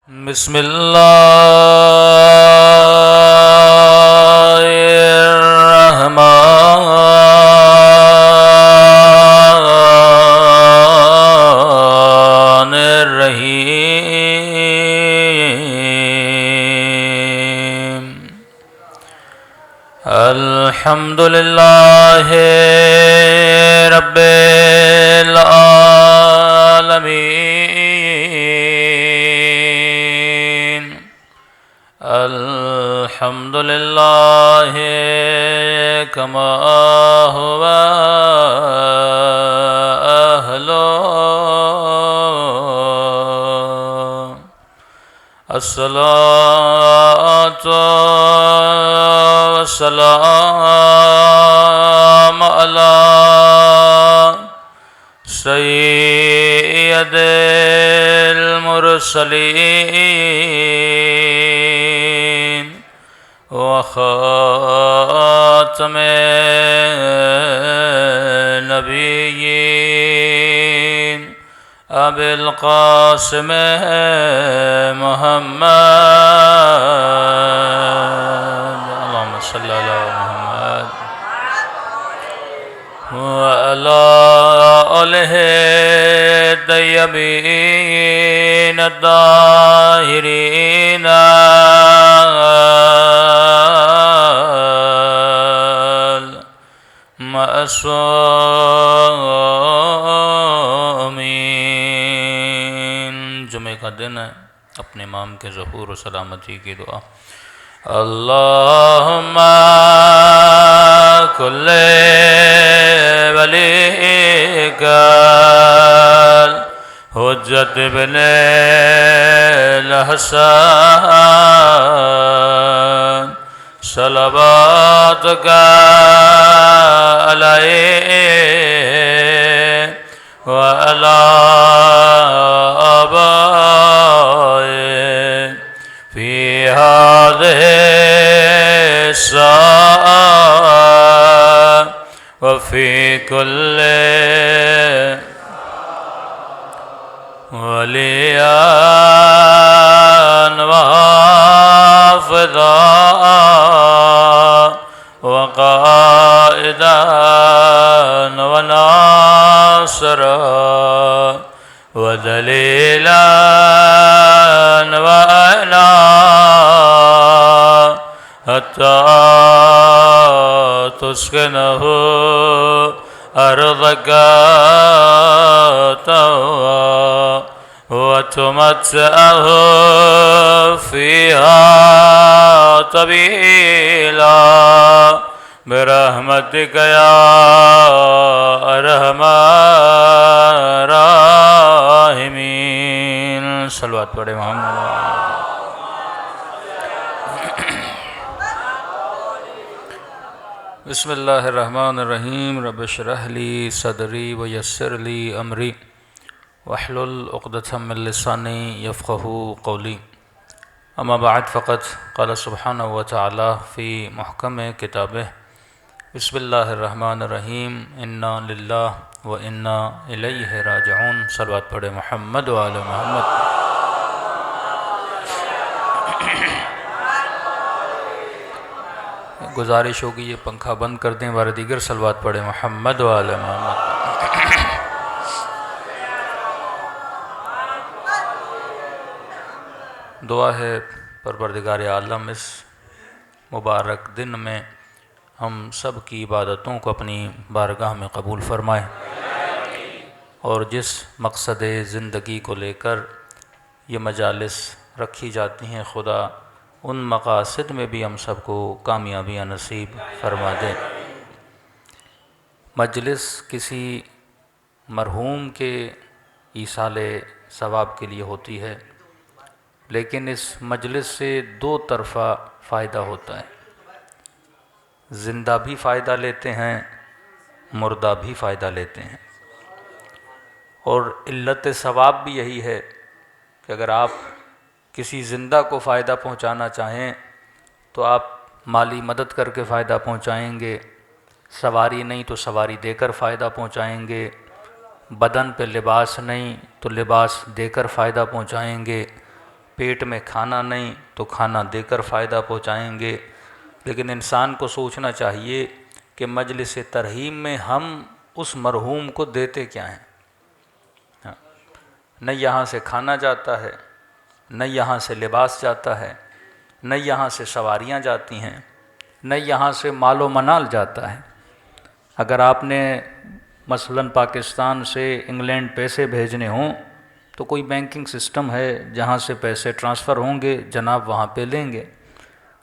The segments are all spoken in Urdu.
بسم اللہ الرحمن الرحیم الحمد للہ رب العالمین الحمد للہ کما هو اہلہ الصلاۃ والسلام علی سید المرسلین وخاتم النبیین ابی القاسم محمد اللہم صلی علی محمد وعلی آلہ الطیبین الطاہرین المعصومین۔ جمعہ کا دن ہے، اپنے امام کے ظہور و سلامتی کی دعا۔ اللہم کل ولیک حجت بن الحسن صلواتک علیہ وعلی آبائہ فی هذه الساعة وفي كل وليا وحافظا وقائدا وناصرا ودليلا وعنا حتى تسكنه أرضك طوعا وتمتعه فيها طويلا برحمتك يا أرحم الراحمين۔ صلوات پڑھے محمد۔ بسم اللہ الرحمن الرحیم رب اشرح لی صدری ویسر لی امری واحلل عقدۃ من لسانی یفقہوا قولی۔ اما بعد فقد قال سبحانہ وتعالی فی محکم کتابہ بسم اللہ الرحمن الرحیم انا للہ و انا الیہ راجعون۔ صلوات پڑھے محمد وآل محمد۔ گزارش ہوگی یہ پنکھا بند کر دیں، بار دیگر صلوات پڑھے محمد وآل محمد۔ دعا ہے پروردگار عالم اس مبارک دن میں ہم سب کی عبادتوں کو اپنی بارگاہ میں قبول فرمائے، اور جس مقصد زندگی کو لے کر یہ مجالس رکھی جاتی ہیں خدا ان مقاصد میں بھی ہم سب کو کامیابیاں نصیب فرما دے۔ مجلس کسی مرحوم کے ایصال ثواب کے لیے ہوتی ہے، لیکن اس مجلس سے دو طرفہ فائدہ ہوتا ہے، زندہ بھی فائدہ لیتے ہیں، مردہ بھی فائدہ لیتے ہیں۔ اور علت ثواب بھی یہی ہے کہ اگر آپ کسی زندہ کو فائدہ پہنچانا چاہیں تو آپ مالی مدد کر کے فائدہ پہنچائیں گے، سواری نہیں تو سواری دے کر فائدہ پہنچائیں گے، بدن پہ لباس نہیں تو لباس دے کر فائدہ پہنچائیں گے، پیٹ میں کھانا نہیں تو کھانا دے کر فائدہ پہنچائیں گے، لیکن انسان کو سوچنا چاہیے کہ مجلس ترحیم میں ہم اس مرحوم کو دیتے کیا ہیں؟ نہ یہاں سے کھانا جاتا ہے، نہ یہاں سے لباس جاتا ہے، نہ یہاں سے سواریاں جاتی ہیں، نہ یہاں سے مال و منال جاتا ہے۔ اگر آپ نے مثلاً پاکستان سے انگلینڈ پیسے بھیجنے ہوں تو کوئی بینکنگ سسٹم ہے جہاں سے پیسے ٹرانسفر ہوں گے، جناب وہاں پہ لیں گے،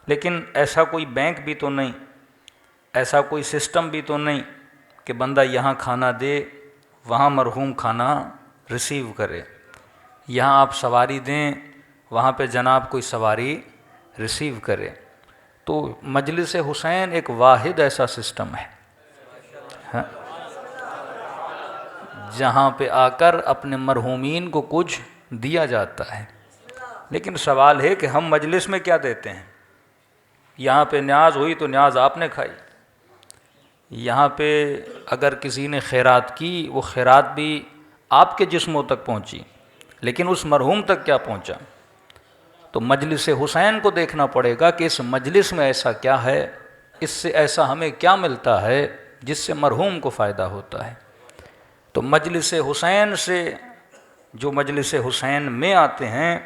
لیکن ایسا کوئی بینک بھی تو نہیں، ایسا کوئی سسٹم بھی تو نہیں کہ بندہ یہاں کھانا دے وہاں مرحوم کھانا ریسیو کرے۔ یہاں آپ سواری دیں وہاں پہ جناب کوئی سواری ریسیو کرے۔ تو مجلس حسین ایک واحد ایسا سسٹم ہے جہاں پہ آ کر اپنے مرحومین کو کچھ دیا جاتا ہے۔ لیکن سوال ہے کہ ہم مجلس میں کیا دیتے ہیں؟ یہاں پہ نیاز ہوئی تو نیاز آپ نے کھائی، یہاں پہ اگر کسی نے خیرات کی وہ خیرات بھی آپ کے جسموں تک پہنچی، لیکن اس مرحوم تک کیا پہنچا؟ تو مجلس حسین کو دیکھنا پڑے گا کہ اس مجلس میں ایسا کیا ہے، اس سے ایسا ہمیں کیا ملتا ہے جس سے مرحوم کو فائدہ ہوتا ہے۔ تو مجلس حسین سے جو مجلس حسین میں آتے ہیں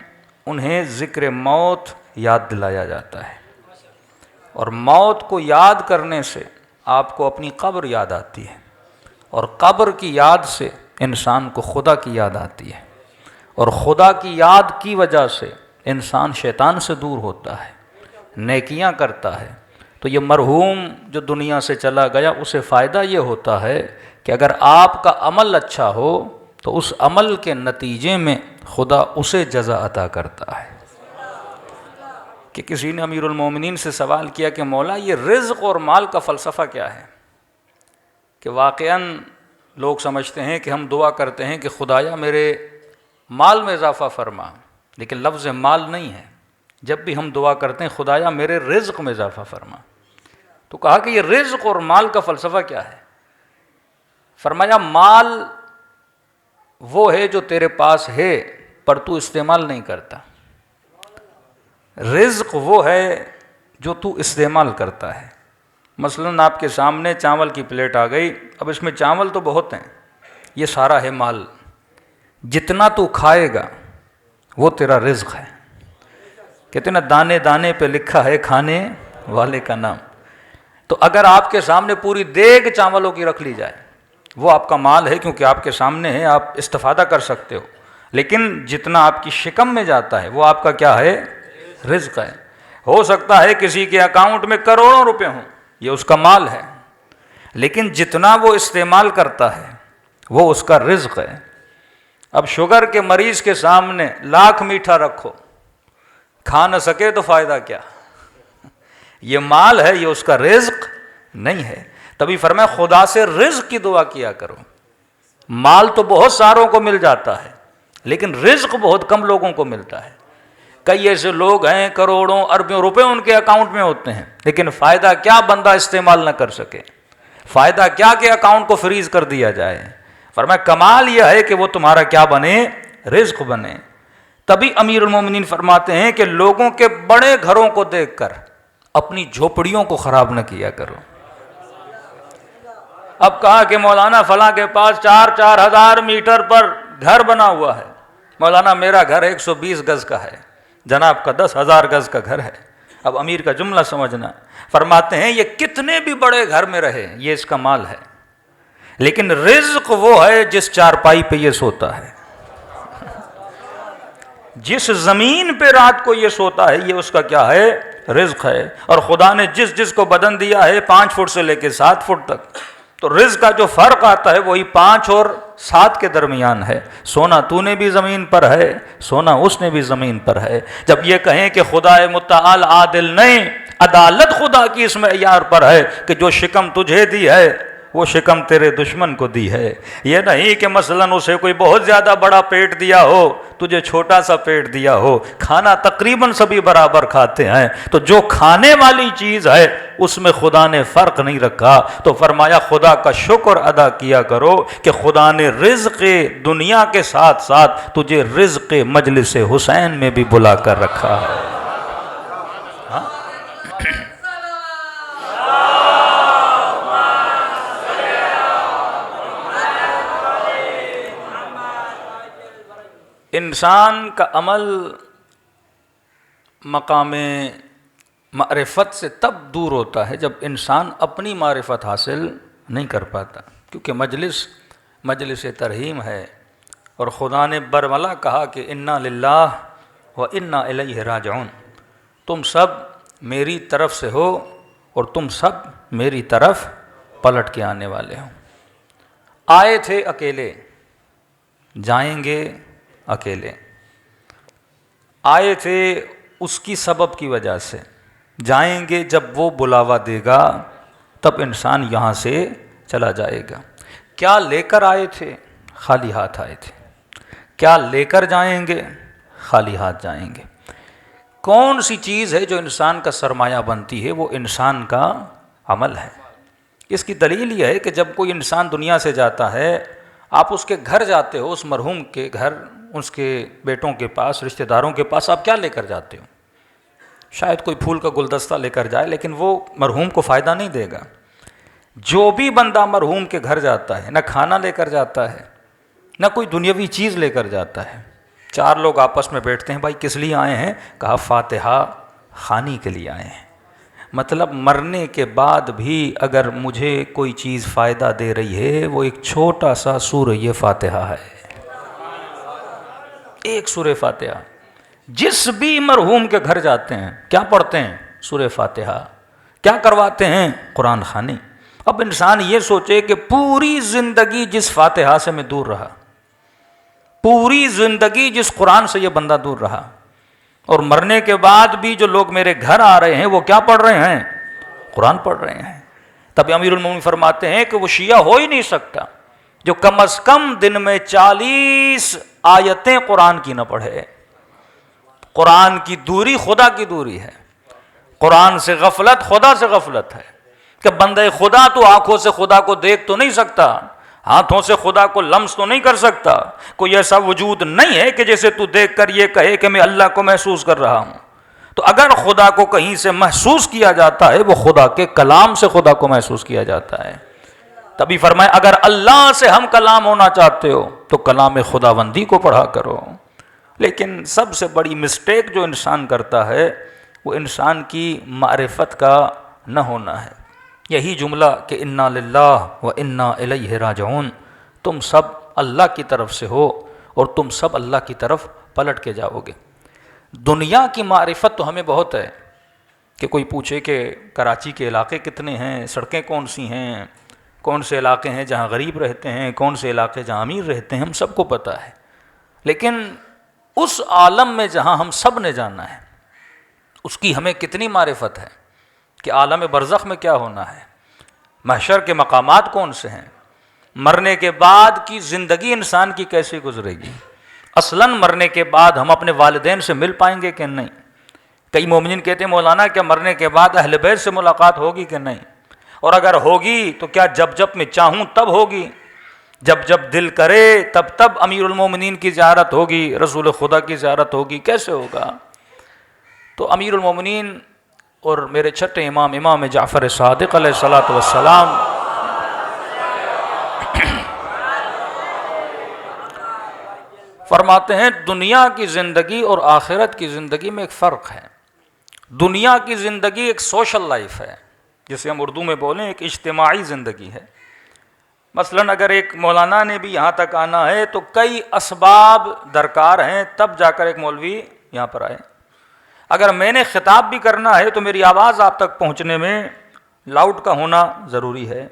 انہیں ذکر موت یاد دلایا جاتا ہے، اور موت کو یاد کرنے سے آپ کو اپنی قبر یاد آتی ہے، اور قبر کی یاد سے انسان کو خدا کی یاد آتی ہے، اور خدا کی یاد کی وجہ سے انسان شیطان سے دور ہوتا ہے، نیکیاں کرتا ہے۔ تو یہ مرحوم جو دنیا سے چلا گیا اسے فائدہ یہ ہوتا ہے کہ اگر آپ کا عمل اچھا ہو تو اس عمل کے نتیجے میں خدا اسے جزا عطا کرتا ہے۔ کہ کسی نے امیر المومنین سے سوال کیا کہ مولا یہ رزق اور مال کا فلسفہ کیا ہے؟ کہ واقعاً لوگ سمجھتے ہیں کہ ہم دعا کرتے ہیں کہ خدایا میرے مال میں اضافہ فرما، لیکن لفظ مال نہیں ہے۔ جب بھی ہم دعا کرتے ہیں خدایا میرے رزق میں اضافہ فرما، تو کہا کہ یہ رزق اور مال کا فلسفہ کیا ہے؟ فرمایا مال وہ ہے جو تیرے پاس ہے پر تو استعمال نہیں کرتا، رزق وہ ہے جو تو استعمال کرتا ہے۔ مثلاً آپ کے سامنے چاول کی پلیٹ آ گئی، اب اس میں چاول تو بہت ہیں، یہ سارا ہے مال، جتنا تو کھائے گا وہ تیرا رزق ہے۔ کہتے ہیں نا دانے دانے پہ لکھا ہے کھانے والے کا نام۔ تو اگر آپ کے سامنے پوری دیگ چاولوں کی رکھ لی جائے وہ آپ کا مال ہے، کیونکہ آپ کے سامنے ہے، آپ استفادہ کر سکتے ہو، لیکن جتنا آپ کی شکم میں جاتا ہے وہ آپ کا کیا ہے؟ رزق ہے۔ ہو سکتا ہے کسی کے اکاؤنٹ میں کروڑوں روپے ہوں، یہ اس کا مال ہے، لیکن جتنا وہ استعمال کرتا ہے وہ اس کا رزق ہے۔ اب شوگر کے مریض کے سامنے لاکھ میٹھا رکھو، کھا نہ سکے تو فائدہ کیا؟ یہ مال ہے، یہ اس کا رزق نہیں ہے۔ تبھی فرمایا خدا سے رزق کی دعا کیا کرو۔ مال تو بہت ساروں کو مل جاتا ہے لیکن رزق بہت کم لوگوں کو ملتا ہے۔ کئی ایسے لوگ ہیں کروڑوں اربوں روپے ان کے اکاؤنٹ میں ہوتے ہیں، لیکن فائدہ کیا بندہ استعمال نہ کر سکے، فائدہ کیا کہ اکاؤنٹ کو فریز کر دیا جائے۔ فرمایا کمال یہ ہے کہ وہ تمہارا کیا بنے؟ رزق بنے۔ تبھی امیر المومنین فرماتے ہیں کہ لوگوں کے بڑے گھروں کو دیکھ کر اپنی جھوپڑیوں کو خراب نہ کیا کرو۔ اب کہا کہ مولانا فلاں کے پاس 4,000 میٹر پر گھر بنا ہوا ہے، مولانا میرا گھر 120 گز کا ہے، جناب کا 10,000 گز کا گھر ہے۔ اب امیر کا جملہ سمجھنا، فرماتے ہیں یہ کتنے بھی بڑے گھر میں رہے یہ اس کا مال ہے، لیکن رزق وہ ہے جس چارپائی پہ یہ سوتا ہے، جس زمین پہ رات کو یہ سوتا ہے یہ اس کا کیا ہے؟ رزق ہے۔ اور خدا نے جس کو بدن دیا ہے 5 فٹ سے لے کے 7 فٹ تک، تو رزق کا جو فرق آتا ہے وہی 5 اور 7 کے درمیان ہے۔ سونا تو نے بھی زمین پر ہے، سونا اس نے بھی زمین پر ہے۔ جب یہ کہیں کہ خدا متعال عادل نہیں، عدالت خدا کی اس معیار پر ہے کہ جو شکم تجھے دی ہے وہ شکم تیرے دشمن کو دی ہے. یہ نہیں کہ مثلاً اسے کوئی بہت زیادہ بڑا پیٹ دیا ہو, تجھے چھوٹا سا پیٹ دیا ہو. کھانا تقریباً سبھی برابر کھاتے ہیں, تو جو کھانے والی چیز ہے اس میں خدا نے فرق نہیں رکھا. تو فرمایا خدا کا شکر ادا کیا کرو کہ خدا نے رزق دنیا کے ساتھ ساتھ تجھے رزق مجلس حسین میں بھی بلا کر رکھا ہے. انسان کا عمل مقام معرفت سے تب دور ہوتا ہے جب انسان اپنی معرفت حاصل نہیں کر پاتا, کیونکہ مجلس ترحیم ہے, اور خدا نے برملا کہا کہ انا للہ و انا الیہ راجعون, تم سب میری طرف سے ہو اور تم سب میری طرف پلٹ کے آنے والے ہو. آئے تھے اکیلے, جائیں گے اکیلے. آئے تھے اس کی سبب کی وجہ سے, جائیں گے جب وہ بلاوا دے گا تب انسان یہاں سے چلا جائے گا. کیا لے کر آئے تھے؟ خالی ہاتھ آئے تھے. کیا لے کر جائیں گے؟ خالی ہاتھ جائیں گے. کون سی چیز ہے جو انسان کا سرمایہ بنتی ہے؟ وہ انسان کا عمل ہے. اس کی دلیل یہ ہے کہ جب کوئی انسان دنیا سے جاتا ہے, آپ اس کے گھر جاتے ہو, اس مرحوم کے گھر, اس کے بیٹوں کے پاس, رشتہ داروں کے پاس, آپ کیا لے کر جاتے ہو؟ شاید کوئی پھول کا گلدستہ لے کر جائے, لیکن وہ مرحوم کو فائدہ نہیں دے گا. جو بھی بندہ مرحوم کے گھر جاتا ہے, نہ کھانا لے کر جاتا ہے, نہ کوئی دنیاوی چیز لے کر جاتا ہے. 4 لوگ آپس میں بیٹھتے ہیں, بھائی کس لیے آئے ہیں؟ کہا فاتحہ خوانی کے لیے آئے ہیں. مطلب مرنے کے بعد بھی اگر مجھے کوئی چیز فائدہ دے رہی ہے, وہ ایک چھوٹا سا سورہ فاتحہ ہے. ایک سورہ فاتحہ. جس بھی مرحوم کے گھر جاتے ہیں کیا پڑھتے ہیں؟ سورہ فاتحہ. کیا کرواتے ہیں؟ قرآن خوانی. اب انسان یہ سوچے کہ پوری زندگی جس فاتحہ سے میں دور رہا, پوری زندگی جس قرآن سے یہ بندہ دور رہا, اور مرنے کے بعد بھی جو لوگ میرے گھر آ رہے ہیں وہ کیا پڑھ رہے ہیں؟ قرآن پڑھ رہے ہیں. تب امیر المومنین فرماتے ہیں کہ وہ شیعہ ہو ہی نہیں سکتا جو کم از کم دن میں 40 آیتیں قرآن کی نہ پڑھے. قرآن کی دوری خدا کی دوری ہے. قرآن سے غفلت خدا سے غفلت ہے. کہ بندہ خدا تو آنکھوں سے خدا کو دیکھ تو نہیں سکتا, ہاتھوں سے خدا کو لمس تو نہیں کر سکتا. کوئی ایسا وجود نہیں ہے کہ جیسے تو دیکھ کر یہ کہے کہ میں اللہ کو محسوس کر رہا ہوں. تو اگر خدا کو کہیں سے محسوس کیا جاتا ہے, وہ خدا کے کلام سے خدا کو محسوس کیا جاتا ہے. تبھی فرمائے اگر اللہ سے ہم کلام ہونا چاہتے ہو تو کلام خداوندی کو پڑھا کرو. لیکن سب سے بڑی مسٹیک جو انسان کرتا ہے وہ انسان کی معرفت کا نہ ہونا ہے. یہی جملہ کہ انا للہ و انا الیہ راجعون, تم سب اللہ کی طرف سے ہو اور تم سب اللہ کی طرف پلٹ کے جاؤ گے. دنیا کی معرفت تو ہمیں بہت ہے کہ کوئی پوچھے کہ کراچی کے علاقے کتنے ہیں, سڑکیں کون سی ہیں, کون سے علاقے ہیں جہاں غریب رہتے ہیں, کون سے علاقے جہاں امیر رہتے ہیں, ہم سب کو پتہ ہے. لیکن اس عالم میں جہاں ہم سب نے جانا ہے اس کی ہمیں کتنی معرفت ہے کہ عالم برزخ میں کیا ہونا ہے, محشر کے مقامات کون سے ہیں, مرنے کے بعد کی زندگی انسان کی کیسے گزرے گی, اصلاً مرنے کے بعد ہم اپنے والدین سے مل پائیں گے کہ نہیں. کئی مومنین کہتے ہیں مولانا کیا مرنے کے بعد اہل بیت سے ملاقات ہوگی کہ نہیں, اور اگر ہوگی تو کیا جب میں چاہوں تب ہوگی, جب دل کرے تب امیر المومنین کی زیارت ہوگی, رسول خدا کی زیارت ہوگی, کیسے ہوگا. تو امیر المومنین اور میرے چھٹے امام جعفر صادق علیہ الصلوۃ والسلام فرماتے ہیں دنیا کی زندگی اور آخرت کی زندگی میں ایک فرق ہے. دنیا کی زندگی ایک سوشل لائف ہے, جسے ہم اردو میں بولیں ایک اجتماعی زندگی ہے. مثلاً اگر ایک مولانا نے بھی یہاں تک آنا ہے تو کئی اسباب درکار ہیں تب جا کر ایک مولوی یہاں پر آئے. اگر میں نے خطاب بھی کرنا ہے تو میری آواز آپ تک پہنچنے میں لاؤڈ کا ہونا ضروری ہے,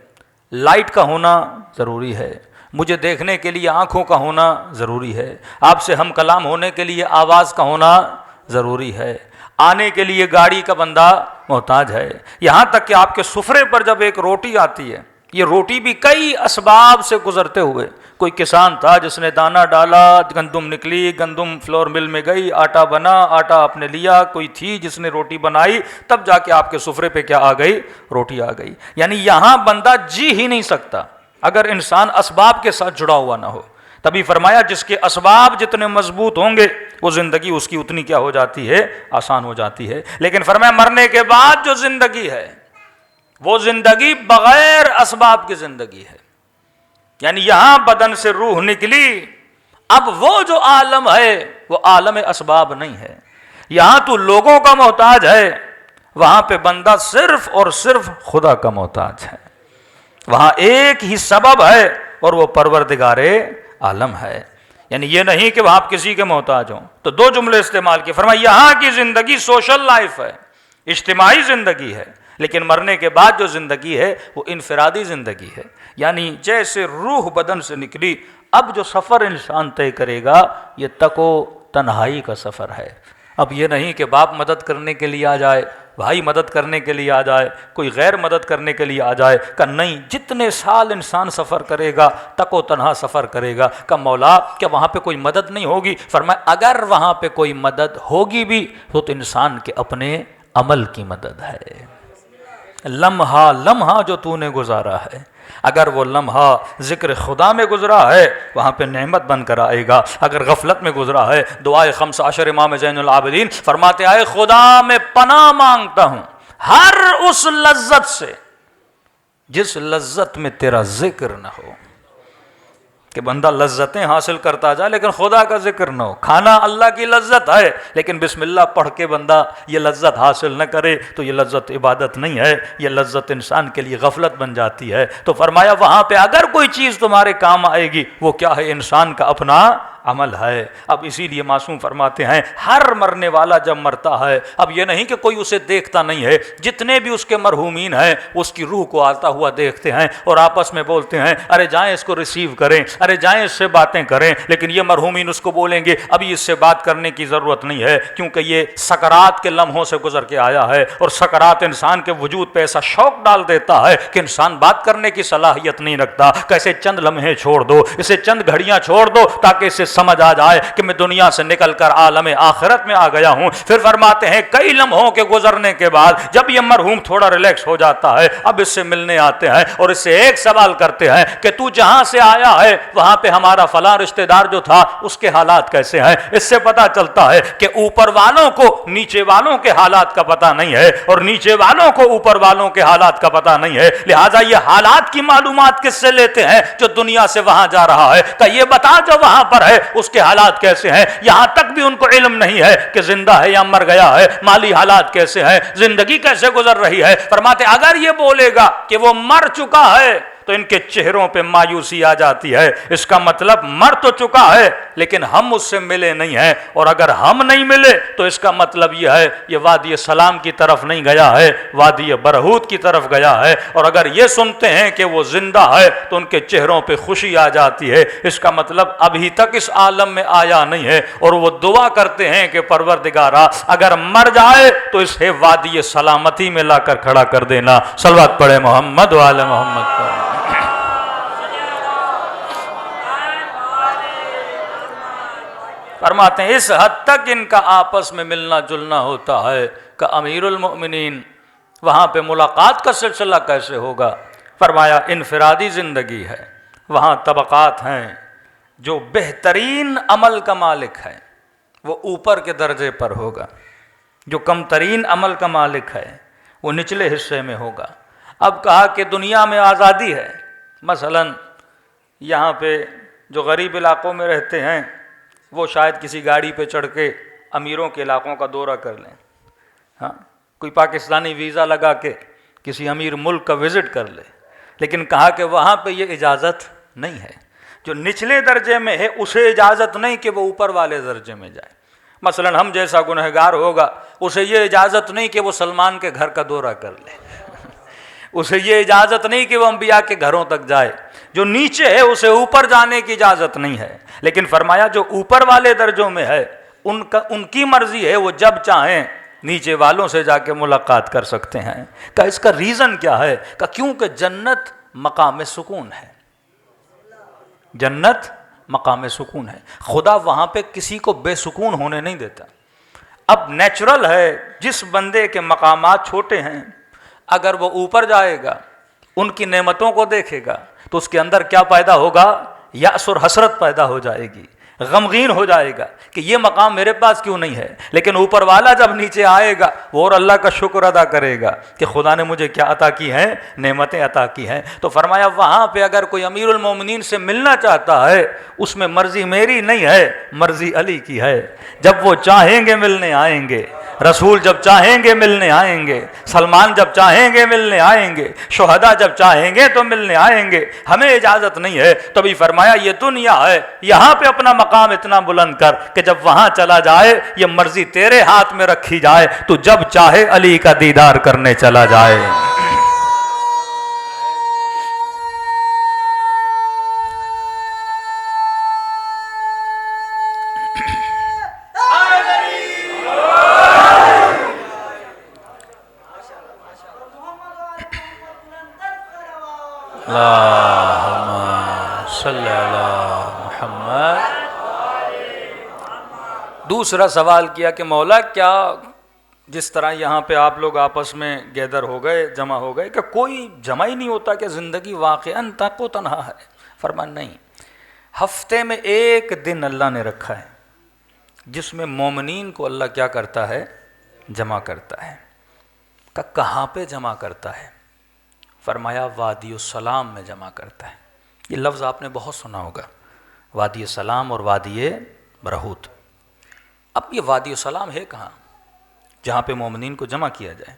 لائٹ کا ہونا ضروری ہے, مجھے دیکھنے کے لیے آنکھوں کا ہونا ضروری ہے, آپ سے ہم کلام ہونے کے لیے آواز کا ہونا ضروری ہے, آنے کے لیے گاڑی کا بندہ محتاج ہے. یہاں تک کہ آپ کے سفرے پر جب ایک روٹی آتی ہے یہ روٹی بھی کئی اسباب سے گزرتے ہوئے. کوئی کسان تھا جس نے دانہ ڈالا، گندم نکلی، گندم فلور مل میں گئی، آٹا بنا، آٹا آپ نے لیا. کوئی تھی جس نے روٹی بنائی، تب جا کے آپ کے سفرے پہ کیا آ گئی؟ روٹی آ گئی. یعنی یہاں بندہ جی ہی نہیں سکتا اگر انسان اسباب کے ساتھ جڑا ہوا نہ ہو. تبھی فرمایا جس کے اسباب جتنے مضبوط ہوں گے وہ زندگی اس کی اتنی کیا ہو جاتی ہے؟ آسان ہو جاتی ہے. لیکن فرمایا مرنے کے بعد جو زندگی ہے وہ زندگی بغیر اسباب کی زندگی ہے. یعنی یہاں بدن سے روح نکلی، اب وہ جو عالم ہے وہ عالم اسباب نہیں ہے. یہاں تو لوگوں کا محتاج ہے، وہاں پہ بندہ صرف اور صرف خدا کا محتاج ہے. وہاں ایک ہی سبب ہے اور وہ پروردگار عالم ہے. یعنی یہ نہیں کہ وہاں آپ کسی کے محتاج ہوں. تو دو جملے استعمال کیے. فرمایا یہاں کی زندگی سوشل لائف ہے، اجتماعی زندگی ہے، لیکن مرنے کے بعد جو زندگی ہے وہ انفرادی زندگی ہے. یعنی جیسے روح بدن سے نکلی، اب جو سفر انسان طے کرے گا یہ تک و تنہائی کا سفر ہے. اب یہ نہیں کہ باپ مدد کرنے کے لیے آ جائے، بھائی مدد کرنے کے لیے آ جائے، کوئی غیر مدد کرنے کے لیے آ جائے. کہ نہیں، جتنے سال انسان سفر کرے گا تک و تنہا سفر کرے گا. کہ مولا کیا وہاں پہ کوئی مدد نہیں ہوگی؟ فرمایا اگر وہاں پہ کوئی مدد ہوگی بھی تو انسان کے اپنے عمل کی مدد ہے. لمحہ لمحہ جو تو نے گزارا ہے، اگر وہ لمحہ ذکر خدا میں گزرا ہے وہاں پہ نعمت بن کر آئے گا. اگر غفلت میں گزرا ہے، دعائے 15 امام زین العابدین فرماتے آئے خدا میں پناہ مانگتا ہوں ہر اس لذت سے جس لذت میں تیرا ذکر نہ ہو. کہ بندہ لذتیں حاصل کرتا جائے لیکن خدا کا ذکر نہ ہو. کھانا اللہ کی لذت ہے لیکن بسم اللہ پڑھ کے بندہ یہ لذت حاصل نہ کرے تو یہ لذت عبادت نہیں ہے، یہ لذت انسان کے لیے غفلت بن جاتی ہے. تو فرمایا وہاں پہ اگر کوئی چیز تمہارے کام آئے گی وہ کیا ہے؟ انسان کا اپنا عمل ہے. اب اسی لیے معصوم فرماتے ہیں ہر مرنے والا جب مرتا ہے، اب یہ نہیں کہ کوئی اسے دیکھتا نہیں ہے، جتنے بھی اس کے مرحومین ہیں اس کی روح کو آتا ہوا دیکھتے ہیں اور آپس میں بولتے ہیں ارے جائیں اس کو ریسیو کریں، ارے جائیں اس سے باتیں کریں. لیکن یہ مرحومین اس کو بولیں گے ابھی اس سے بات کرنے کی ضرورت نہیں ہے، کیونکہ یہ سکرات کے لمحوں سے گزر کے آیا ہے اور سکرات انسان کے وجود پہ ایسا شوق ڈال دیتا ہے کہ انسان بات کرنے کی صلاحیت نہیں رکھتا. کیسے چند لمحے چھوڑ دو، اسے چند گھڑیاں چھوڑ دو تاکہ اسے سمجھ آ جائے کہ میں دنیا سے نکل کر عالم آخرت میں آ گیا ہوں. پھر فرماتے ہیں کئی لمحوں کے گزرنے کے بعد جب یہ مرحوم تھوڑا ریلیکس ہو جاتا ہے، اب اس سے ملنے آتے ہیں اور اس سے ایک سوال کرتے ہیں کہ تو جہاں سے آیا ہے وہاں پہ ہمارا فلاں رشتہ دار جو تھا اس کے حالات کیسے ہیں. اس سے پتا چلتا ہے کہ اوپر والوں کو نیچے والوں کے حالات کا پتا نہیں ہے اور نیچے والوں کو اوپر والوں کے حالات کا پتا نہیں ہے. لہٰذا یہ حالات کی معلومات کس سے لیتے ہیں؟ جو دنیا سے وہاں جا رہا ہے. کہ یہ بتا جو وہاں پر ہے اس کے حالات کیسے ہیں. یہاں تک بھی ان کو علم نہیں ہے کہ زندہ ہے یا مر گیا ہے، مالی حالات کیسے ہیں، زندگی کیسے گزر رہی ہے. فرماتے اگر یہ بولے گا کہ وہ مر چکا ہے تو ان کے چہروں پہ مایوسی آ جاتی ہے. اس کا مطلب مر تو چکا ہے لیکن ہم اس سے ملے نہیں ہیں، اور اگر ہم نہیں ملے تو اس کا مطلب یہ ہے یہ وادی سلام کی طرف نہیں گیا ہے، وادی برہوت کی طرف گیا ہے. اور اگر یہ سنتے ہیں کہ وہ زندہ ہے تو ان کے چہروں پہ خوشی آ جاتی ہے. اس کا مطلب ابھی تک اس عالم میں آیا نہیں ہے اور وہ دعا کرتے ہیں کہ پروردگارا اگر مر جائے تو اسے وادی سلامتی میں لا کر کھڑا کر دینا. صلوات پڑھے محمد و آل محمد پر. فرماتے ہیں اس حد تک ان کا آپس میں ملنا جلنا ہوتا ہے کہ امیر المؤمنین وہاں پہ ملاقات کا سلسلہ کیسے ہوگا. فرمایا انفرادی زندگی ہے، وہاں طبقات ہیں. جو بہترین عمل کا مالک ہے وہ اوپر کے درجے پر ہوگا، جو کم ترین عمل کا مالک ہے وہ نچلے حصے میں ہوگا. اب کہا کہ دنیا میں آزادی ہے، مثلا یہاں پہ جو غریب علاقوں میں رہتے ہیں وہ شاید کسی گاڑی پہ چڑھ کے امیروں کے علاقوں کا دورہ کر لیں. ہاں، کوئی پاکستانی ویزا لگا کے کسی امیر ملک کا وزٹ کر لے. لیکن کہا کہ وہاں پہ یہ اجازت نہیں ہے. جو نچلے درجے میں ہے اسے اجازت نہیں کہ وہ اوپر والے درجے میں جائے. مثلا ہم جیسا گنہگار ہوگا اسے یہ اجازت نہیں کہ وہ سلمان کے گھر کا دورہ کر لے. اسے یہ اجازت نہیں کہ وہ انبیاء کے گھروں تک جائے. جو نیچے ہے اسے اوپر جانے کی اجازت نہیں ہے. لیکن فرمایا جو اوپر والے درجوں میں ہے ان کی مرضی ہے، وہ جب چاہیں نیچے والوں سے جا کے ملاقات کر سکتے ہیں. کہ اس کا ریزن کیا ہے؟ کہ کیونکہ جنت مقام سکون ہے، جنت مقام سکون ہے. خدا وہاں پہ کسی کو بے سکون ہونے نہیں دیتا. اب نیچرل ہے جس بندے کے مقامات چھوٹے ہیں اگر وہ اوپر جائے گا ان کی نعمتوں کو دیکھے گا تو اس کے اندر کیا پیدا ہوگا؟ یأس اور حسرت پیدا ہو جائے گی، غمگین ہو جائے گا کہ یہ مقام میرے پاس کیوں نہیں ہے. لیکن اوپر والا جب نیچے آئے گا وہ اور اللہ کا شکر ادا کرے گا کہ خدا نے مجھے کیا عطا کی ہیں، نعمتیں عطا کی ہیں. تو فرمایا وہاں پہ اگر کوئی امیر المومنین سے ملنا چاہتا ہے اس میں مرضی میری نہیں ہے، مرضی علی کی ہے. جب وہ چاہیں گے ملنے آئیں گے، رسول جب چاہیں گے ملنے آئیں گے، سلمان جب چاہیں گے ملنے آئیں گے، شہداء جب چاہیں گے تو ملنے آئیں گے. ہمیں اجازت نہیں ہے. تبھی فرمایا یہ دنیا ہے، یہاں پہ اپنا مقام اتنا بلند کر کہ جب وہاں چلا جائے یہ مرضی تیرے ہاتھ میں رکھی جائے، تو جب چاہے علی کا دیدار کرنے چلا جائے. دوسرا سوال کیا کہ مولا کیا جس طرح یہاں پہ آپ لوگ آپس میں گیدر ہو گئے، جمع ہو گئے، کہ کوئی جمع ہی نہیں ہوتا کہ زندگی واقعاً تک و تنہا ہے؟ فرمان نہیں، ہفتے میں ایک دن اللہ نے رکھا ہے جس میں مومنین کو اللہ کیا کرتا ہے؟ جمع کرتا ہے. کہاں پہ جمع کرتا ہے؟ فرمایا وادی السلام میں جمع کرتا ہے. یہ لفظ آپ نے بہت سنا ہوگا، وادی السلام اور وادی برہوت. اب یہ وادی السلام ہے کہاں جہاں پہ مومنین کو جمع کیا جائے؟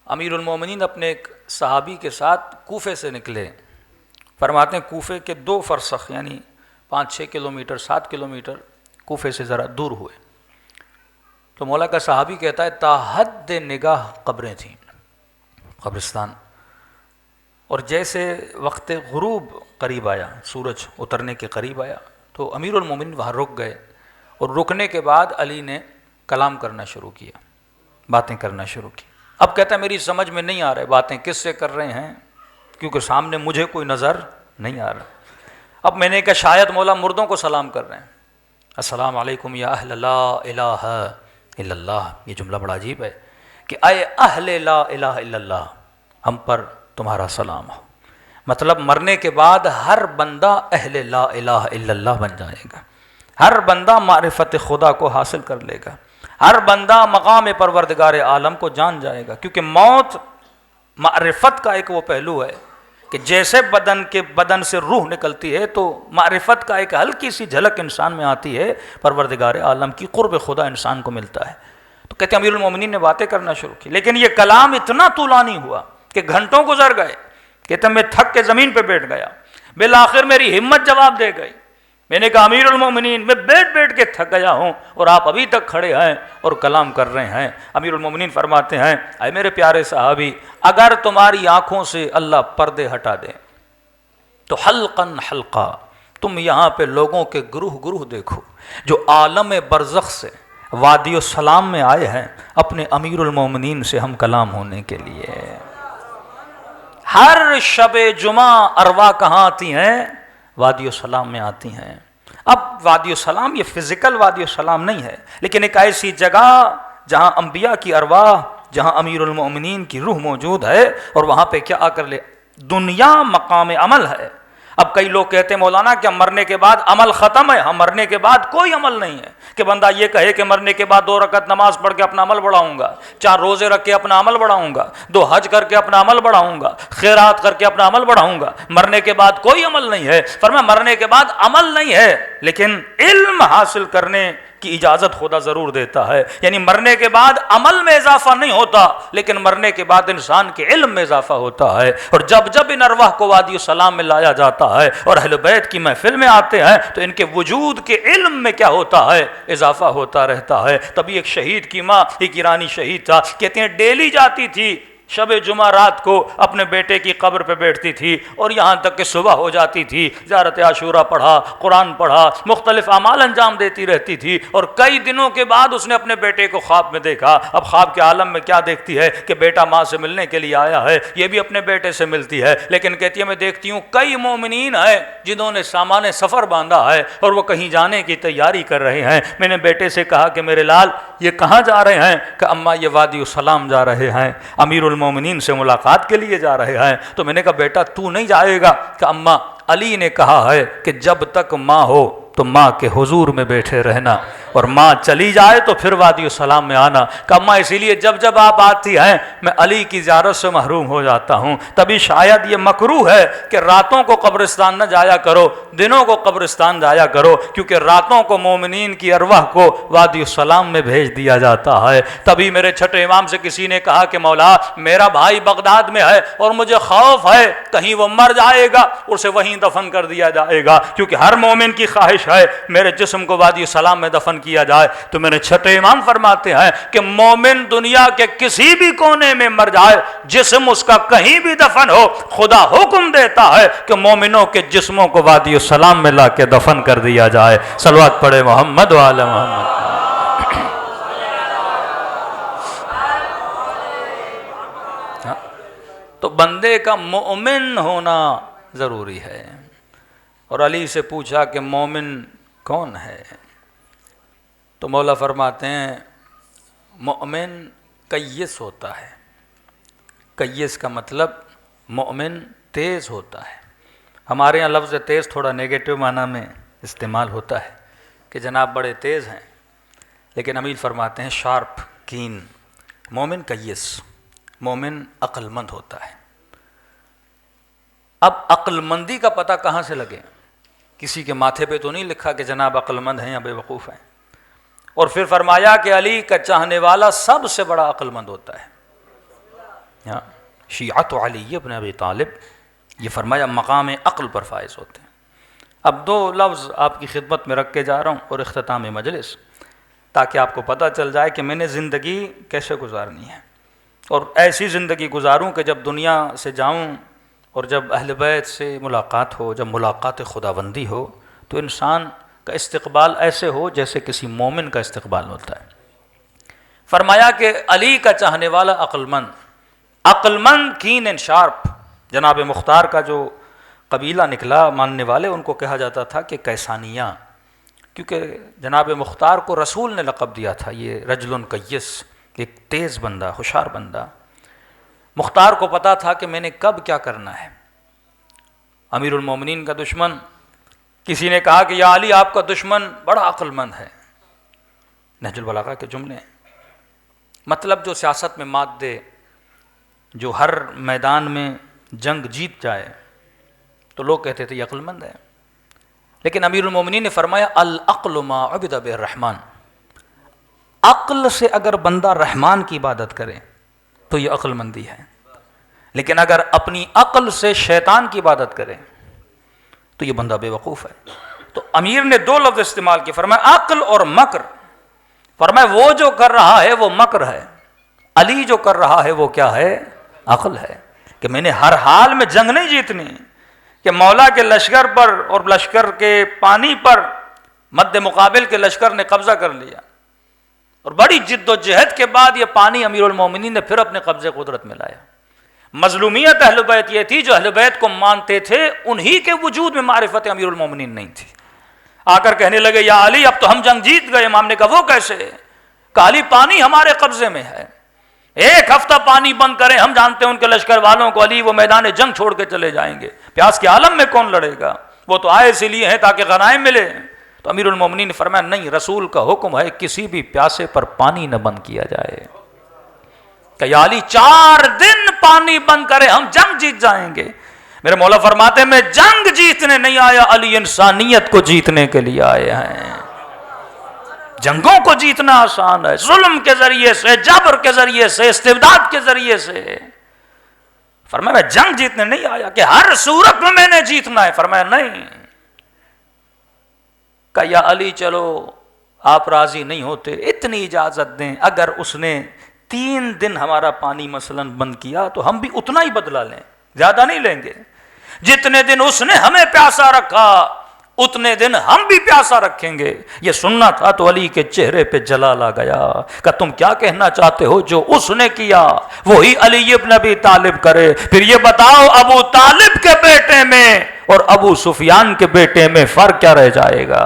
امیر المومنین اپنے ایک صحابی کے ساتھ کوفے سے نکلے. فرماتے ہیں کوفے کے 2 فرسخ یعنی 5-6 کلومیٹر 7 کلومیٹر کوفے سے ذرا دور ہوئے. تو مولا کا صحابی کہتا ہے تا حد نگاہ قبریں تھیں، قبرستان. اور جیسے وقت غروب قریب آیا، سورج اترنے کے قریب آیا تو امیر المومنین وہاں رک گئے. اور رکنے کے بعد علی نے کلام کرنا شروع کیا، باتیں کرنا شروع کی. اب کہتا ہے میری سمجھ میں نہیں آ رہا باتیں کس سے کر رہے ہیں کیونکہ سامنے مجھے کوئی نظر نہیں آ رہا. اب میں نے کہا شاید مولا مردوں کو سلام کر رہے ہیں، السلام علیکم یا اہل لا الہ الا اللہ. یہ جملہ بڑا عجیب ہے کہ اے اہل لا الہ الا اللہ، ہم پر تمہارا سلام ہو. مطلب مرنے کے بعد ہر بندہ اہل لا الہ الا اللہ بن جائے گا، ہر بندہ معرفت خدا کو حاصل کر لے گا، ہر بندہ مقام پروردگار عالم کو جان جائے گا. کیونکہ موت معرفت کا ایک وہ پہلو ہے کہ جیسے بدن سے روح نکلتی ہے تو معرفت کا ایک ہلکی سی جھلک انسان میں آتی ہے، پروردگار عالم کی قرب خدا انسان کو ملتا ہے. تو کہتے ہیں امیر المومنین نے باتیں کرنا شروع کی، لیکن یہ کلام اتنا طولانی ہوا کہ گھنٹوں گزر گئے. کہتے ہیں میں تھک کے زمین پہ بیٹھ گیا، بالآخر میری ہمت جواب دے گئی. میں نے کہا امیر المومنین میں بیٹھ کے تھک گیا ہوں اور آپ ابھی تک کھڑے ہیں اور کلام کر رہے ہیں. امیر المومنین فرماتے ہیں اے میرے پیارے صحابی، اگر تمہاری آنکھوں سے اللہ پردے ہٹا دے تو حلقاً حلقہ تم یہاں پہ لوگوں کے گروہ دیکھو جو عالم برزخ سے وادی السلام میں آئے ہیں اپنے امیر المومنین سے ہم کلام ہونے کے لیے. ہر شب جمعہ ارواح کہاں آتی ہیں؟ وادی السلام میں آتی ہیں. اب وادی السلام یہ فزیکل وادی السلام نہیں ہے، لیکن ایک ایسی جگہ جہاں انبیاء کی ارواح، جہاں امیر المومنین کی روح موجود ہے، اور وہاں پہ کیا آ کر لے دنیا مقام عمل ہے. اب کئی لوگ کہتے ہیں مولانا کیا مرنے کے بعد عمل ختم ہے؟ ہم مرنے کے بعد کوئی عمل نہیں ہے کہ بندہ یہ کہے کہ مرنے کے بعد 2 رکعت نماز پڑھ کے اپنا عمل بڑھاؤں گا، 4 روزے رکھ کے اپنا عمل بڑھاؤں گا، 2 حج کر کے اپنا عمل بڑھاؤں گا، خیرات کر کے اپنا عمل بڑھاؤں گا. مرنے کے بعد کوئی عمل نہیں ہے. فرمایا مرنے کے بعد عمل نہیں ہے لیکن علم حاصل کرنے کی اجازت خدا ضرور دیتا ہے. یعنی مرنے کے بعد عمل میں اضافہ نہیں ہوتا لیکن مرنے کے بعد انسان کے علم میں اضافہ ہوتا ہے. اور جب ان ارواح کو وادی السلام میں لایا جاتا ہے اور اہل بیت کی محفل میں آتے ہیں تو ان کے وجود کے علم میں کیا ہوتا ہے؟ اضافہ ہوتا رہتا ہے. تبھی ایک شہید کی ماں، ایک ایرانی شہید تھا، کہتے ہیں ڈیلی جاتی تھی شب جمعہ رات کو اپنے بیٹے کی قبر پہ بیٹھتی تھی اور یہاں تک کہ صبح ہو جاتی تھی، زیارت عاشورہ پڑھا، قرآن پڑھا، مختلف اعمال انجام دیتی رہتی تھی، اور کئی دنوں کے بعد اس نے اپنے بیٹے کو خواب میں دیکھا۔ اب خواب کے عالم میں کیا دیکھتی ہے کہ بیٹا ماں سے ملنے کے لیے آیا ہے، یہ بھی اپنے بیٹے سے ملتی ہے، لیکن کہتی ہے میں دیکھتی ہوں کئی مومنین ہیں جنہوں نے سامان سفر باندھا ہے اور وہ کہیں جانے کی تیاری کر رہے ہیں۔ میں نے بیٹے سے کہا کہ میرے لال یہ کہاں جا رہے ہیں؟ کہ اماں یہ وادی السلام جا رہے ہیں، امیر المومنین سے ملاقات کے لیے جا رہے ہیں۔ تو میں نے کہا بیٹا تو نہیں جائے گا؟ کہ اماں علی نے کہا ہے کہ جب تک ماں ہو تو ماں کے حضور میں بیٹھے رہنا، اور ماں چلی جائے تو پھر وادی السلام میں آنا۔ کہ اماں اسی لیے جب جب آپ آتی ہیں میں علی کی زیارت سے محروم ہو جاتا ہوں، تبھی شاید یہ مکروہ ہے کہ راتوں کو قبرستان نہ جایا کرو، دنوں کو قبرستان جایا کرو، کیونکہ راتوں کو مومنین کی ارواح کو وادی السلام میں بھیج دیا جاتا ہے۔ تبھی میرے چھٹے امام سے کسی نے کہا کہ مولا میرا بھائی بغداد میں ہے اور مجھے خوف ہے کہیں وہ مر جائے گا، اسے وہیں دفن کر دیا جائے گا، کیونکہ ہر مومن کی خواہش ہے میرے جسم کو وادی السلام میں دفن کیا جائے۔ تو میرے چھٹے امام فرماتے ہیں کہ مومن دنیا کے کسی بھی کونے میں مر جائے، جسم اس کا کہیں بھی دفن ہو، خدا حکم دیتا ہے کہ مومنوں کے جسموں کو وادی السلام میں لا کے دفن کر دیا جائے۔ صلوات پڑھے محمد وعلی محمد۔ تو بندے کا مومن ہونا ضروری ہے۔ اور علی سے پوچھا کہ مومن کون ہے؟ تو مولا فرماتے ہیں مومن کیس ہوتا ہے۔ کیس کا مطلب مومن تیز ہوتا ہے۔ ہمارے یہاں لفظ تیز تھوڑا نیگیٹو معنی میں استعمال ہوتا ہے کہ جناب بڑے تیز ہیں، لیکن امیر فرماتے ہیں شارپ، کین۔ مومن کیس، مومن عقل مند ہوتا ہے۔ اب عقل مندی کا پتہ کہاں سے لگے؟ کسی کے ماتھے پہ تو نہیں لکھا کہ جناب عقل مند ہیں یا بے وقوف ہیں۔ اور پھر فرمایا کہ علی کا چاہنے والا سب سے بڑا عقل مند ہوتا ہے۔ شیعت علی ابن ابی طالب، یہ فرمایا مقام عقل پر فائز ہوتے ہیں۔ اب دو لفظ آپ کی خدمت میں رکھ کے جا رہا ہوں اور اختتام مجلس، تاکہ آپ کو پتہ چل جائے کہ میں نے زندگی کیسے گزارنی ہے، اور ایسی زندگی گزاروں کہ جب دنیا سے جاؤں اور جب اہل بیت سے ملاقات ہو، جب ملاقات خداوندی ہو، تو انسان کا استقبال ایسے ہو جیسے کسی مومن کا استقبال ہوتا ہے۔ فرمایا کہ علی کا چاہنے والا عقل مند کین اینڈ شارپ۔ جناب مختار کا جو قبیلہ نکلا ماننے والے، ان کو کہا جاتا تھا کہ کیسانیہ، کیونکہ جناب مختار کو رسول نے لقب دیا تھا یہ رجل کیس، ایک تیز بندہ، ہوشیار بندہ۔ مختار کو پتا تھا کہ میں نے کب کیا کرنا ہے۔ امیر المومنین کا دشمن، کسی نے کہا کہ یا علی آپ کا دشمن بڑا عقل مند ہے۔ نہج البلاغہ کے جملے، مطلب جو سیاست میں مات دے، جو ہر میدان میں جنگ جیت جائے، تو لوگ کہتے تھے یہ عقل مند ہے۔ لیکن امیر المومنین نے فرمایا العقل ما عبد بالرحمن، عقل سے اگر بندہ رحمان کی عبادت کرے تو یہ عقل مندی ہے، لیکن اگر اپنی عقل سے شیطان کی عبادت کرے تو یہ بندہ بے وقوف ہے۔ تو امیر نے دو لفظ استعمال کیے، فرمایا عقل اور مکر۔ فرمایا وہ جو کر رہا ہے وہ مکر ہے، علی جو کر رہا ہے وہ کیا ہے؟ عقل ہے، کہ میں نے ہر حال میں جنگ نہیں جیتنی، کہ مولا کے لشکر پر اور لشکر کے پانی پر مد مقابل کے لشکر نے قبضہ کر لیا، اور بڑی جد و جہد کے بعد یہ پانی امیر المومنین نے پھر اپنے قبضے قدرت میں لایا۔ مظلومیت اہل بیت یہ تھی، جو اہل بیت کو مانتے تھے انہی کے وجود میں معرفت امیر المومنین نہیں تھی۔ آ کر کہنے لگے یا علی اب تو ہم جنگ جیت گئے۔ امام نے کہا وہ کیسے؟ کہ علی پانی ہمارے قبضے میں ہے، ایک ہفتہ پانی بند کریں، ہم جانتے ہیں ان کے لشکر والوں کو علی وہ میدان جنگ چھوڑ کے چلے جائیں گے، پیاس کے عالم میں کون لڑے گا؟ وہ تو آئے اسی لیے ہیں تاکہ غنائم ملے۔ تو امیر المومنین نے فرمایا نہیں، رسول کا حکم ہے کسی بھی پیاسے پر پانی نہ بند کیا جائے، کہ یا علی 4 دن پانی بند کرے ہم جنگ جیت جائیں گے۔ میرے مولا فرماتے ہیں میں جنگ جیتنے نہیں آیا علی، انسانیت کو جیتنے کے لیے آئے ہیں۔ جنگوں کو جیتنا آسان ہے، ظلم کے ذریعے سے، جبر کے ذریعے سے، استبداد کے ذریعے سے۔ فرمایا میں جنگ جیتنے نہیں آیا کہ ہر صورت میں نے جیتنا ہے۔ فرمایا نہیں۔ کہ یا علی چلو آپ راضی نہیں ہوتے، اتنی اجازت دیں، اگر اس نے 3 دن ہمارا پانی مثلا بند کیا تو ہم بھی اتنا ہی بدلا لیں، زیادہ نہیں لیں گے. جتنے دن اس نے ہمیں پیاسا رکھا اتنے دن ہم بھی پیاسا رکھیں گے. یہ سننا تھا تو علی کے چہرے پہ جلال آ گیا کہ تم کیا کہنا چاہتے ہو؟ جو اس نے کیا وہی علی ابن ابی طالب کرے. پھر یہ بتاؤ ابو طالب کے بیٹے میں اور ابو سفیان کے بیٹے میں فرق کیا رہ جائے گا؟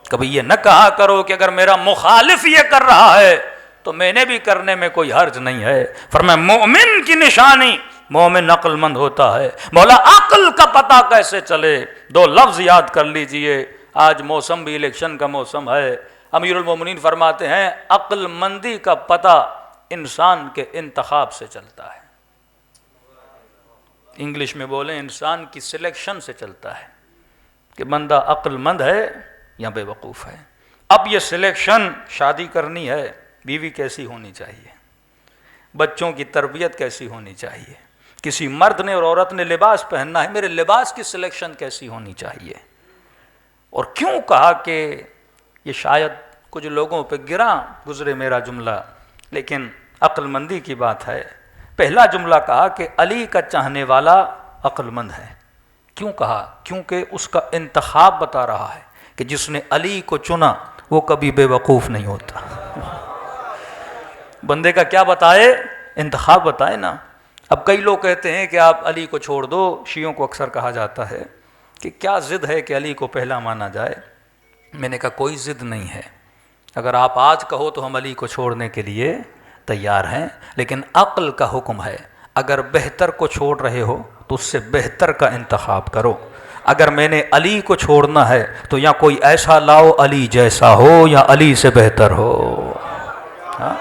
کبھی یہ نہ کہا کرو کہ اگر میرا مخالف یہ کر رہا ہے تو میں نے بھی کرنے میں کوئی حرج نہیں ہے. فرمایا مومن کی نشانی مومن عقل مند ہوتا ہے. مولا عقل کا پتہ کیسے چلے؟ 2 لفظ یاد کر لیجئے. آج موسم بھی الیکشن کا موسم ہے. امیر المومنین فرماتے ہیں عقل مندی کا پتہ انسان کے انتخاب سے چلتا ہے. انگلش میں بولیں انسان کی سلیکشن سے چلتا ہے کہ بندہ عقل مند ہے یا بے وقوف ہے. اب یہ سلیکشن شادی کرنی ہے، بیوی کیسی ہونی چاہیے، بچوں کی تربیت کیسی ہونی چاہیے، کسی مرد نے اور عورت نے لباس پہننا ہے، میرے لباس کی سلیکشن کیسی ہونی چاہیے. اور کیوں کہا کہ یہ شاید کچھ لوگوں پہ گراں گزرے میرا جملہ، لیکن عقل مندی کی بات ہے. پہلا جملہ کہا کہ علی کا چاہنے والا عقل مند ہے. کیوں کہا؟ کیونکہ اس کا انتخاب بتا رہا ہے کہ جس نے علی کو چنا وہ کبھی بے وقوف نہیں ہوتا. بندے کا کیا بتائے؟ انتخاب بتائے نا. اب کئی لوگ کہتے ہیں کہ آپ علی کو چھوڑ دو. شیعوں کو اکثر کہا جاتا ہے کہ کیا ضد ہے کہ علی کو پہلا مانا جائے. میں نے کہا کوئی ضد نہیں ہے. اگر آپ آج کہو تو ہم علی کو چھوڑنے کے لیے تیار ہیں، لیکن عقل کا حکم ہے اگر بہتر کو چھوڑ رہے ہو تو اس سے بہتر کا انتخاب کرو. اگر میں نے علی کو چھوڑنا ہے تو یا کوئی ایسا لاؤ علی جیسا ہو یا علی سے بہتر ہو. ہاں؟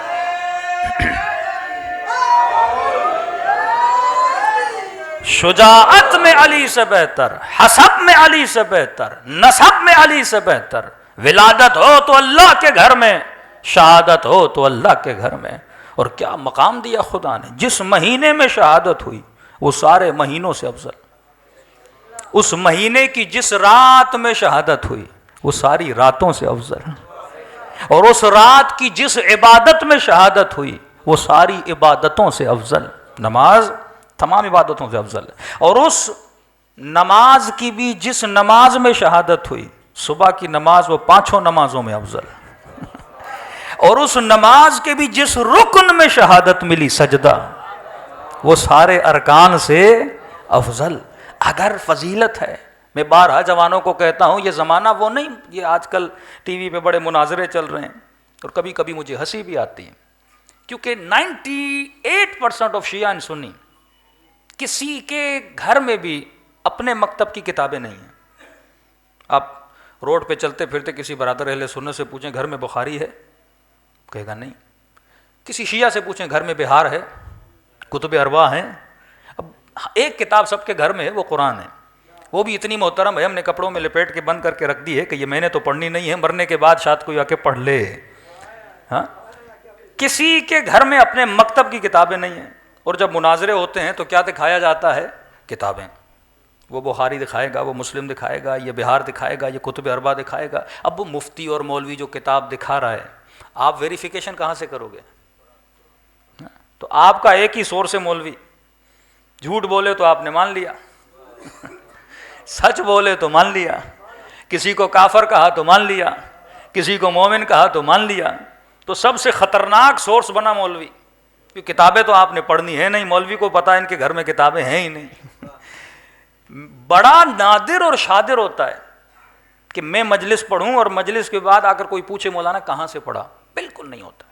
شجاعت میں علی سے بہتر، حسب میں علی سے بہتر، نسب میں علی سے بہتر. ولادت ہو تو اللہ کے گھر میں، شہادت ہو تو اللہ کے گھر میں. اور کیا مقام دیا خدا نے. جس مہینے میں شہادت ہوئی وہ سارے مہینوں سے افضل. اس مہینے کی جس رات میں شہادت ہوئی وہ ساری راتوں سے افضل. اور اس رات کی جس عبادت میں شہادت ہوئی وہ ساری عبادتوں سے افضل. نماز تمام عبادتوں سے افضل ہے. اور اس نماز کی بھی جس نماز میں شہادت ہوئی، صبح کی نماز، وہ 5 نمازوں میں افضل. اور اس نماز کے بھی جس رکن میں شہادت ملی، سجدہ، وہ سارے ارکان سے افضل. اگر فضیلت ہے، میں بارہا جوانوں کو کہتا ہوں یہ زمانہ وہ نہیں، یہ آج کل ٹی وی پہ بڑے مناظرے چل رہے ہیں اور کبھی کبھی مجھے ہنسی بھی آتی ہے، کیونکہ 98% آف شیعہ اینڈ سنی کسی کے گھر میں بھی اپنے مکتب کی کتابیں نہیں ہیں. آپ روڈ پہ چلتے پھرتے کسی برادر اہل سنت سے پوچھیں گھر میں بخاری ہے، کہے گا نہیں. کسی شیعہ سے پوچھیں گھر میں بہار ہے، کتب اربع ہیں. اب ایک کتاب سب کے گھر میں ہے، وہ قرآن ہے. وہ بھی اتنی محترم ہے، ہم نے کپڑوں میں لپیٹ کے بند کر کے رکھ دی ہے کہ یہ میں نے تو پڑھنی نہیں ہے، مرنے کے بعد شاید کوئی آ کے پڑھ لے. ہاں، کسی کے گھر میں اپنے مکتب کی کتابیں نہیں ہیں. اور جب مناظرے ہوتے ہیں تو کیا دکھایا جاتا ہے؟ کتابیں. وہ بخاری دکھائے گا، وہ مسلم دکھائے گا، یہ بہار دکھائے گا، یہ کتب اربع دکھائے گا. اب وہ مفتی اور مولوی جو کتاب دکھا رہا ہے، آپ ویریفیکیشن کہاں سے کرو گے؟ تو آپ کا ایک ہی سورس ہے مولوی. جھوٹ بولے تو آپ نے مان لیا، سچ بولے تو مان لیا، کسی کو کافر کہا تو مان لیا، کسی کو مومن کہا تو مان لیا. تو سب سے خطرناک سورس بنا مولوی. کیونکہ کتابیں تو آپ نے پڑھنی ہے نہیں، مولوی کو پتا ان کے گھر میں کتابیں ہیں ہی نہیں. بڑا نادر اور شادر ہوتا ہے کہ میں مجلس پڑھوں اور مجلس کے بعد آ کر کوئی پوچھے مولانا کہاں سے پڑھا. بالکل نہیں ہوتا.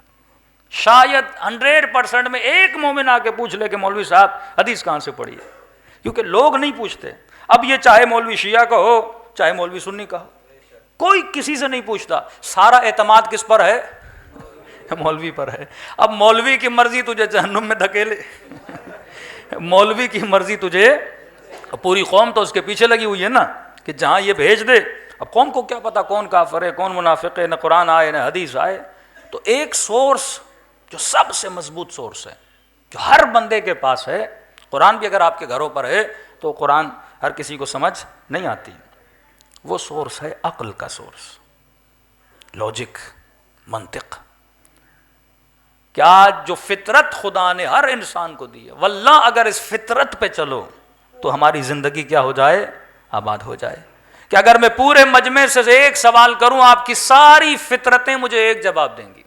شاید 100% میں ایک مومن آ کے پوچھ لے کہ مولوی صاحب حدیث کہاں سے پڑھی ہے، کیونکہ لوگ نہیں پوچھتے. اب یہ چاہے مولوی شیعہ کا ہو چاہے مولوی سنی کا ہو، کوئی کسی سے نہیں پوچھتا. سارا اعتماد کس پر ہے؟ مولوی پر ہے. اب مولوی کی مرضی تجھے جہنم میں دھکیلے، مولوی کی مرضی تجھے، پوری قوم تو اس کے پیچھے لگی ہوئی ہے نا کہ جہاں یہ بھیج دے. اب قوم کو کیا پتا کون کافر ہے کون منافق ہے، نہ قرآن آئے نہ حدیث آئے. تو ایک سورس جو سب سے مضبوط سورس ہے، جو ہر بندے کے پاس ہے، قرآن بھی اگر آپ کے گھروں پر ہے تو قرآن ہر کسی کو سمجھ نہیں آتی، وہ سورس ہے عقل کا سورس، لاجک، منطق. کہ آج جو فطرت خدا نے ہر انسان کو دی ہے، واللہ اگر اس فطرت پہ چلو تو ہماری زندگی کیا ہو جائے؟ آباد ہو جائے. کہ اگر میں پورے مجمع سے ایک سوال کروں، آپ کی ساری فطرتیں مجھے ایک جواب دیں گی.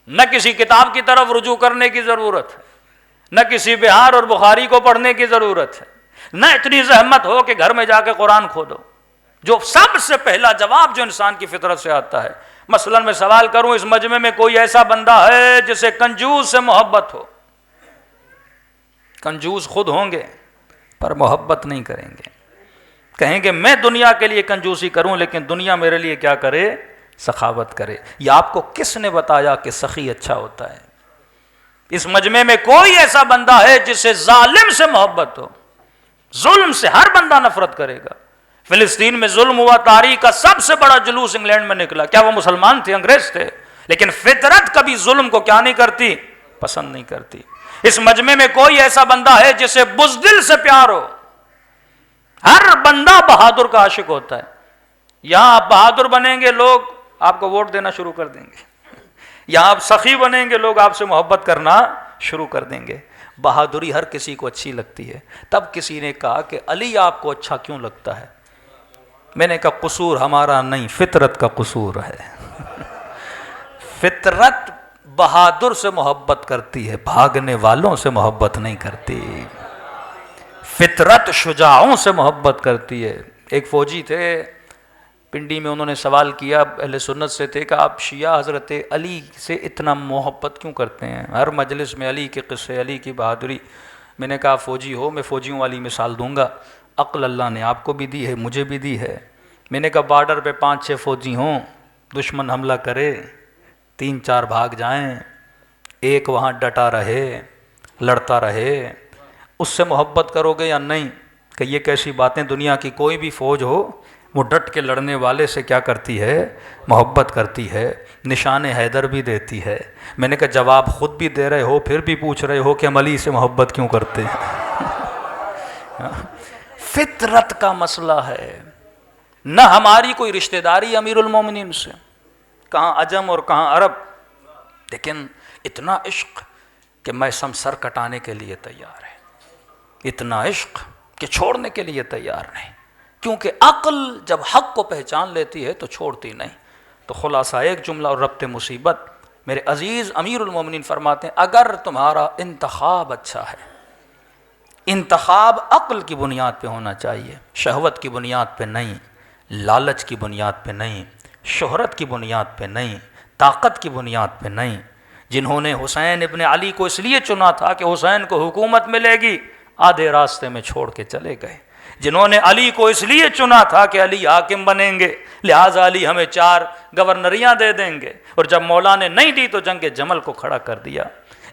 نہ کسی کتاب کی طرف رجوع کرنے کی ضرورت ہے، نہ کسی بہار اور بخاری کو پڑھنے کی ضرورت ہے، نہ اتنی زحمت ہو کہ گھر میں جا کے قرآن کھولو. جو سب سے پہلا جواب جو انسان کی فطرت سے آتا ہے، مثلا میں سوال کروں اس مجمع میں کوئی ایسا بندہ ہے جسے کنجوس سے محبت ہو؟ کنجوس خود ہوں گے پر محبت نہیں کریں گے، کہیں گے میں دنیا کے لیے کنجوسی کروں لیکن دنیا میرے لیے کیا کرے؟ سخاوت کرے. یہ آپ کو کس نے بتایا کہ سخی اچھا ہوتا ہے؟ اس مجمع میں کوئی ایسا بندہ ہے جسے ظالم سے محبت ہو؟ ظلم سے ہر بندہ نفرت کرے گا. فلسطین میں ظلم ہوا، تاریخ کا سب سے بڑا جلوس انگلینڈ میں نکلا. کیا وہ مسلمان تھے؟ انگریز تھے. لیکن فطرت کبھی ظلم کو کیا نہیں کرتی؟ پسند نہیں کرتی. اس مجمع میں کوئی ایسا بندہ ہے جسے بزدل سے پیار ہو؟ ہر بندہ بہادر کا عاشق ہوتا ہے. یہاں آپ بہادر بنیں گے لوگ آپ کو ووٹ دینا شروع کر دیں گے. یہاں آپ سخی بنیں گے لوگ آپ سے محبت کرنا شروع کر دیں گے. بہادری ہر کسی کو اچھی لگتی ہے. تب کسی نے کہا کہ علی آپ کو اچھا کیوں لگتا ہے؟ میں نے کہا قصور ہمارا نہیں، فطرت کا قصور ہے. فطرت بہادر سے محبت کرتی ہے، بھاگنے والوں سے محبت نہیں کرتی. فطرت شجاعوں سے محبت کرتی ہے. ایک فوجی تھے پنڈی میں، انہوں نے سوال کیا، اہل سنت سے تھے، کہ آپ شیعہ حضرت علی سے اتنا محبت کیوں کرتے ہیں؟ ہر مجلس میں علی کے قصے، علی کی بہادری. میں نے کہا فوجی ہو، میں فوجیوں والی مثال دوں گا. عقل اللہ نے آپ کو بھی دی ہے، مجھے بھی دی ہے. میں نے کہا بارڈر پہ 5-6 فوجی ہوں، دشمن حملہ کرے، 3-4 بھاگ جائیں، ایک وہاں ڈٹا رہے، لڑتا رہے، اس سے محبت کرو گے یا نہیں؟ کہ یہ کیسی باتیں، دنیا کی کوئی بھی فوج ہو وہ ڈٹ کے لڑنے والے سے کیا کرتی ہے؟ محبت کرتی ہے. نشان حیدر بھی دیتی ہے. میں نے کہا جواب خود بھی دے رہے ہو پھر بھی پوچھ رہے ہو کہ ہم علی سے محبت کیوں کرتے ہیں؟ فطرت کا مسئلہ ہے. نہ ہماری کوئی رشتہ داری امیر المومنین سے، کہاں عجم اور کہاں عرب، لیکن اتنا عشق کہ میں سر کٹانے کے لیے تیار ہے. اتنا عشق کہ چھوڑنے کے لیے تیار نہیں. کیونکہ عقل جب حق کو پہچان لیتی ہے تو چھوڑتی نہیں. تو خلاصہ ایک جملہ اور ربط مصیبت، میرے عزیز امیر المومنین فرماتے ہیں اگر تمہارا انتخاب اچھا ہے، انتخاب عقل کی بنیاد پہ ہونا چاہیے، شہوت کی بنیاد پہ نہیں، لالچ کی بنیاد پہ نہیں، شہرت کی بنیاد پہ نہیں، طاقت کی بنیاد پہ نہیں. جنہوں نے حسین ابن علی کو اس لیے چنا تھا کہ حسین کو حکومت ملے گی، آدھے راستے میں چھوڑ کے چلے گئے. جنہوں نے علی کو اس لیے چنا تھا کہ علی حاکم بنیں گے، لہٰذا علی ہمیں 4 گورنریاں دے دیں گے، اور جب مولا نے نہیں دی تو جنگ جمل کو کھڑا کر دیا.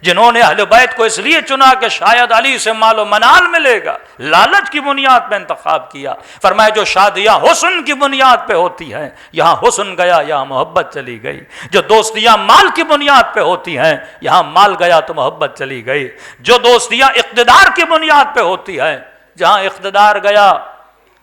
جنہوں نے اہل بیت کو اس لیے چنا کہ شاید علی سے مال و منال ملے گا، لالچ کی بنیاد پہ انتخاب کیا. فرمایا جو شادیاں حسن کی بنیاد پہ ہوتی ہیں، یہاں حسن گیا یہاں محبت چلی گئی. جو دوستیاں مال کی بنیاد پہ ہوتی ہیں، یہاں مال گیا تو محبت چلی گئی. جو دوستیاں اقتدار کی بنیاد پہ ہوتی ہیں، جہاں اقتدار گیا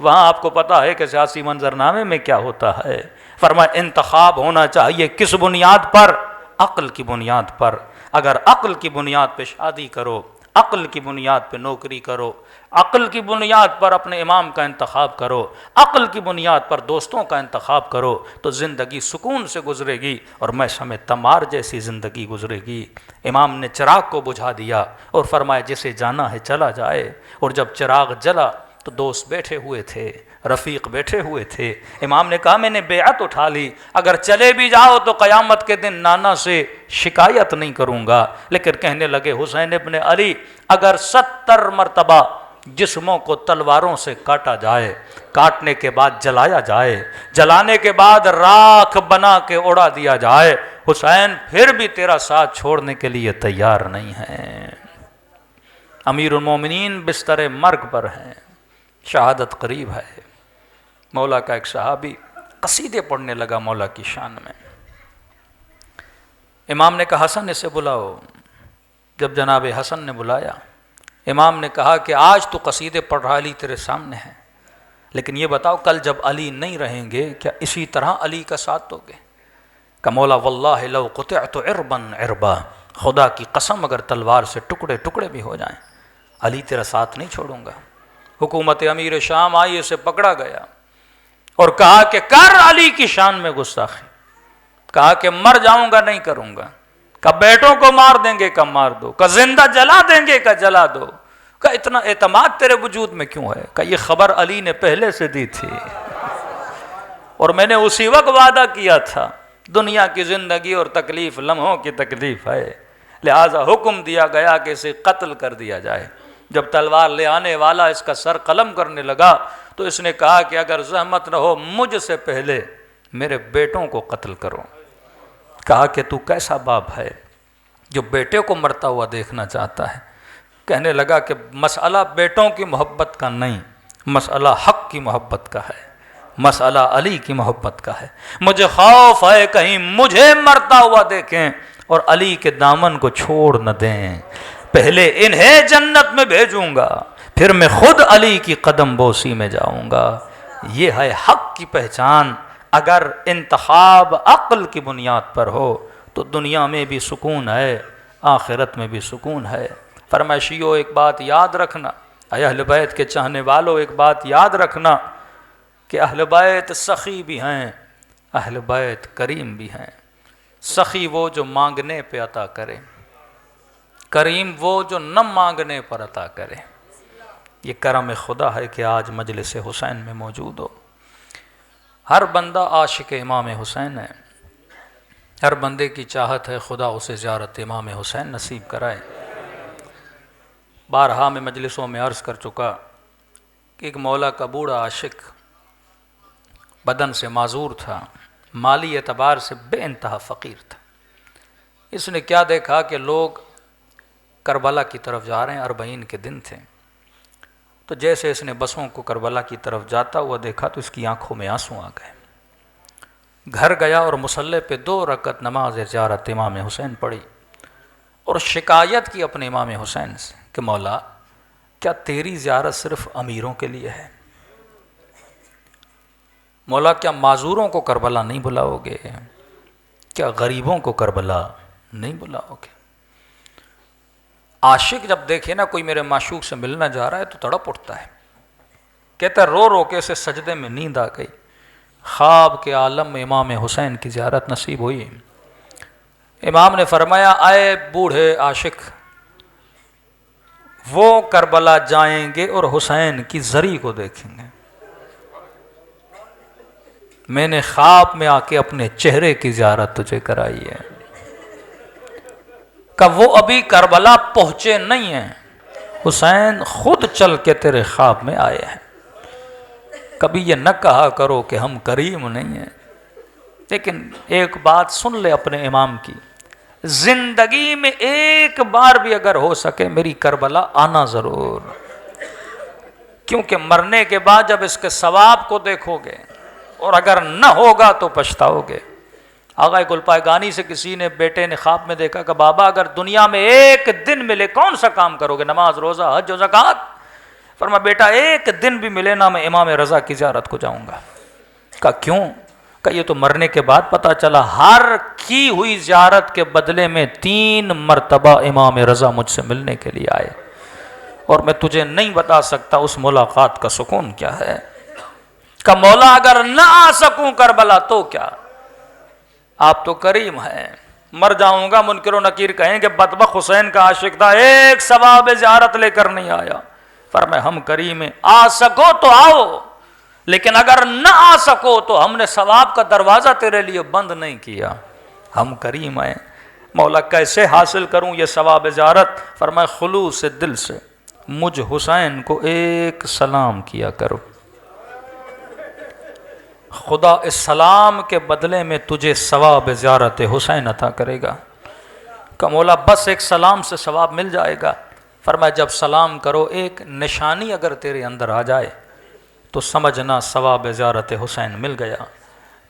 وہاں آپ کو پتا ہے کہ سیاسی منظرنامے میں کیا ہوتا ہے. فرمایا انتخاب ہونا چاہیے کس بنیاد پر؟ عقل کی بنیاد پر. اگر عقل کی بنیاد پہ شادی کرو، عقل کی بنیاد پہ نوکری کرو، عقل کی بنیاد پر اپنے امام کا انتخاب کرو، عقل کی بنیاد پر دوستوں کا انتخاب کرو، تو زندگی سکون سے گزرے گی اور میں سمجھ تمار جیسی زندگی گزرے گی. امام نے چراغ کو بجھا دیا اور فرمایا جسے جانا ہے چلا جائے. اور جب چراغ جلا تو دوست بیٹھے ہوئے تھے، رفیق بیٹھے ہوئے تھے. امام نے کہا میں نے بیعت اٹھا لی، اگر چلے بھی جاؤ تو قیامت کے دن نانا سے شکایت نہیں کروں گا. لیکن کہنے لگے حسین ابن علی اگر 70 مرتبہ جسموں کو تلواروں سے کاٹا جائے، کاٹنے کے بعد جلایا جائے، جلانے کے بعد راکھ بنا کے اڑا دیا جائے، حسین پھر بھی تیرا ساتھ چھوڑنے کے لیے تیار نہیں ہے. امیر المومنین بستر مرگ پر ہیں، شہادت قریب ہے. مولا کا ایک صحابی قصیدے پڑھنے لگا مولا کی شان میں. امام نے کہا حسن اسے بلاؤ. جب جناب حسن نے بلایا، امام نے کہا کہ آج تو قصیدے پڑھ رہا علی تیرے سامنے ہے، لیکن یہ بتاؤ کل جب علی نہیں رہیں گے کیا اسی طرح علی کا ساتھ دو گے؟ کہ مولا واللہ لو قطعت عربا عربا، خدا کی قسم اگر تلوار سے ٹکڑے ٹکڑے بھی ہو جائیں علی تیرا ساتھ نہیں چھوڑوں گا۔ حکومت امیر شام آئی، اسے پکڑا گیا اور کہا کہ کر علی کی شان میں گستاخی، کہا کہ مر جاؤں گا نہیں کروں گا، کہ بیٹوں کو مار دیں گے کہ مار دو، کہ زندہ جلا دیں گے کہ جلا دو، کہ اتنا اعتماد تیرے وجود میں کیوں ہے؟ کہ یہ خبر علی نے پہلے سے دی تھی اور میں نے اسی وقت وعدہ کیا تھا، دنیا کی زندگی اور تکلیف لمحوں کی تکلیف ہے، لہٰذا حکم دیا گیا کہ اسے قتل کر دیا جائے۔ جب تلوار لے آنے والا اس کا سر قلم کرنے لگا تو اس نے کہا کہ اگر زحمت نہ ہو مجھ سے پہلے میرے بیٹوں کو قتل کرو۔ کہا کہ تو کیسا باپ ہے جو بیٹے کو مرتا ہوا دیکھنا چاہتا ہے؟ کہنے لگا کہ مسئلہ بیٹوں کی محبت کا نہیں، مسئلہ حق کی محبت کا ہے، مسئلہ علی کی محبت کا ہے۔ مجھے خوف ہے کہیں مجھے مرتا ہوا دیکھیں اور علی کے دامن کو چھوڑ نہ دیں، پہلے انہیں جنت میں بھیجوں گا پھر میں خود علی کی قدم بوسی میں جاؤں گا۔ یہ ہے حق کی پہچان۔ اگر انتخاب عقل کی بنیاد پر ہو تو دنیا میں بھی سکون ہے، آخرت میں بھی سکون ہے۔ فرمائشیو ایک بات یاد رکھنا، اے اہل بیت کے چاہنے والوں ایک بات یاد رکھنا کہ اہل بیت سخی بھی ہیں، اہل بیت کریم بھی ہیں۔ سخی وہ جو مانگنے پہ عطا کرے، کریم وہ جو نہ مانگنے پر عطا کرے۔ یہ کرم خدا ہے کہ آج مجلس حسین میں موجود ہو۔ ہر بندہ عاشق امام حسین ہے، ہر بندے کی چاہت ہے خدا اسے زیارت امام حسین نصیب کرائے۔ بارہا میں مجلسوں میں عرض کر چکا کہ ایک مولا کا بوڑھا عاشق بدن سے معذور تھا، مالی اعتبار سے بے انتہا فقیر تھا۔ اس نے کیا دیکھا کہ لوگ کربلا کی طرف جا رہے ہیں، 40 کے دن تھے، تو جیسے اس نے بسوں کو کربلا کی طرف جاتا ہوا دیکھا تو اس کی آنکھوں میں آنسو آ گئے۔ گھر گیا اور مصلی پہ 2 رکعت نماز زیارت امام حسین پڑھی اور شکایت کی اپنے امام حسین سے کہ مولا کیا تیری زیارت صرف امیروں کے لیے ہے؟ مولا کیا معذوروں کو کربلا نہیں بلاؤ گے؟ کیا غریبوں کو کربلا نہیں بلاؤ گے؟ عاشق جب دیکھے نا کوئی میرے معشوق سے ملنا جا رہا ہے تو تڑپ اٹھتا ہے، کہتا ہے رو رو کے اسے سجدے میں نیند آ گئی، خواب کے عالم میں امام حسین کی زیارت نصیب ہوئی۔ امام نے فرمایا اے بوڑھے عاشق، وہ کربلا جائیں گے اور حسین کی زری کو دیکھیں گے، میں نے خواب میں آ کے اپنے چہرے کی زیارت تجھے کرائی ہے۔ کہ وہ ابھی کربلا پہنچے نہیں ہیں، حسین خود چل کے تیرے خواب میں آئے ہیں۔ کبھی یہ نہ کہا کرو کہ ہم کریم نہیں ہیں، لیکن ایک بات سن لے اپنے امام کی، زندگی میں ایک بار بھی اگر ہو سکے میری کربلا آنا ضرور، کیونکہ مرنے کے بعد جب اس کے ثواب کو دیکھو گے اور اگر نہ ہوگا تو پچھتاؤ گے۔ آغا گلپائے سے کسی نے بیٹے نے خواب میں دیکھا کہ بابا اگر دنیا میں ایک دن ملے کون سا کام کرو گے؟ نماز، روزہ، حج و زکوٰۃ۔ فرمایا بیٹا ایک دن بھی ملے نہ میں امام رضا کی زیارت کو جاؤں گا۔ کہا کیوں؟ کہ یہ تو مرنے کے بعد پتا چلا ہر کی ہوئی زیارت کے بدلے میں 3 مرتبہ امام رضا مجھ سے ملنے کے لیے آئے، اور میں تجھے نہیں بتا سکتا اس ملاقات کا سکون کیا ہے۔ کہ مولا اگر نہ آ سکوں کربلا تو کیا، آپ تو کریم ہیں، مر جاؤں گا منکر و نکیر کہیں کہ بدبخت حسین کا عاشق تھا، ایک ثواب زیارت لے کر نہیں آیا۔ فرمایا ہم کریم ہیں، آ سکو تو آؤ، لیکن اگر نہ آ سکو تو ہم نے ثواب کا دروازہ تیرے لیے بند نہیں کیا، ہم کریم ہیں۔ مولا کیسے حاصل کروں یہ ثواب زیارت؟ فرمایا خلوص دل سے مجھ حسین کو ایک سلام کیا کرو، خدا اس سلام کے بدلے میں تجھے ثواب زیارت حسین عطا کرے گا۔ کہ مولا بس ایک سلام سے ثواب مل جائے گا؟ فرمایا جب سلام کرو ایک نشانی اگر تیرے اندر آ جائے تو سمجھنا ثواب زیارت حسین مل گیا۔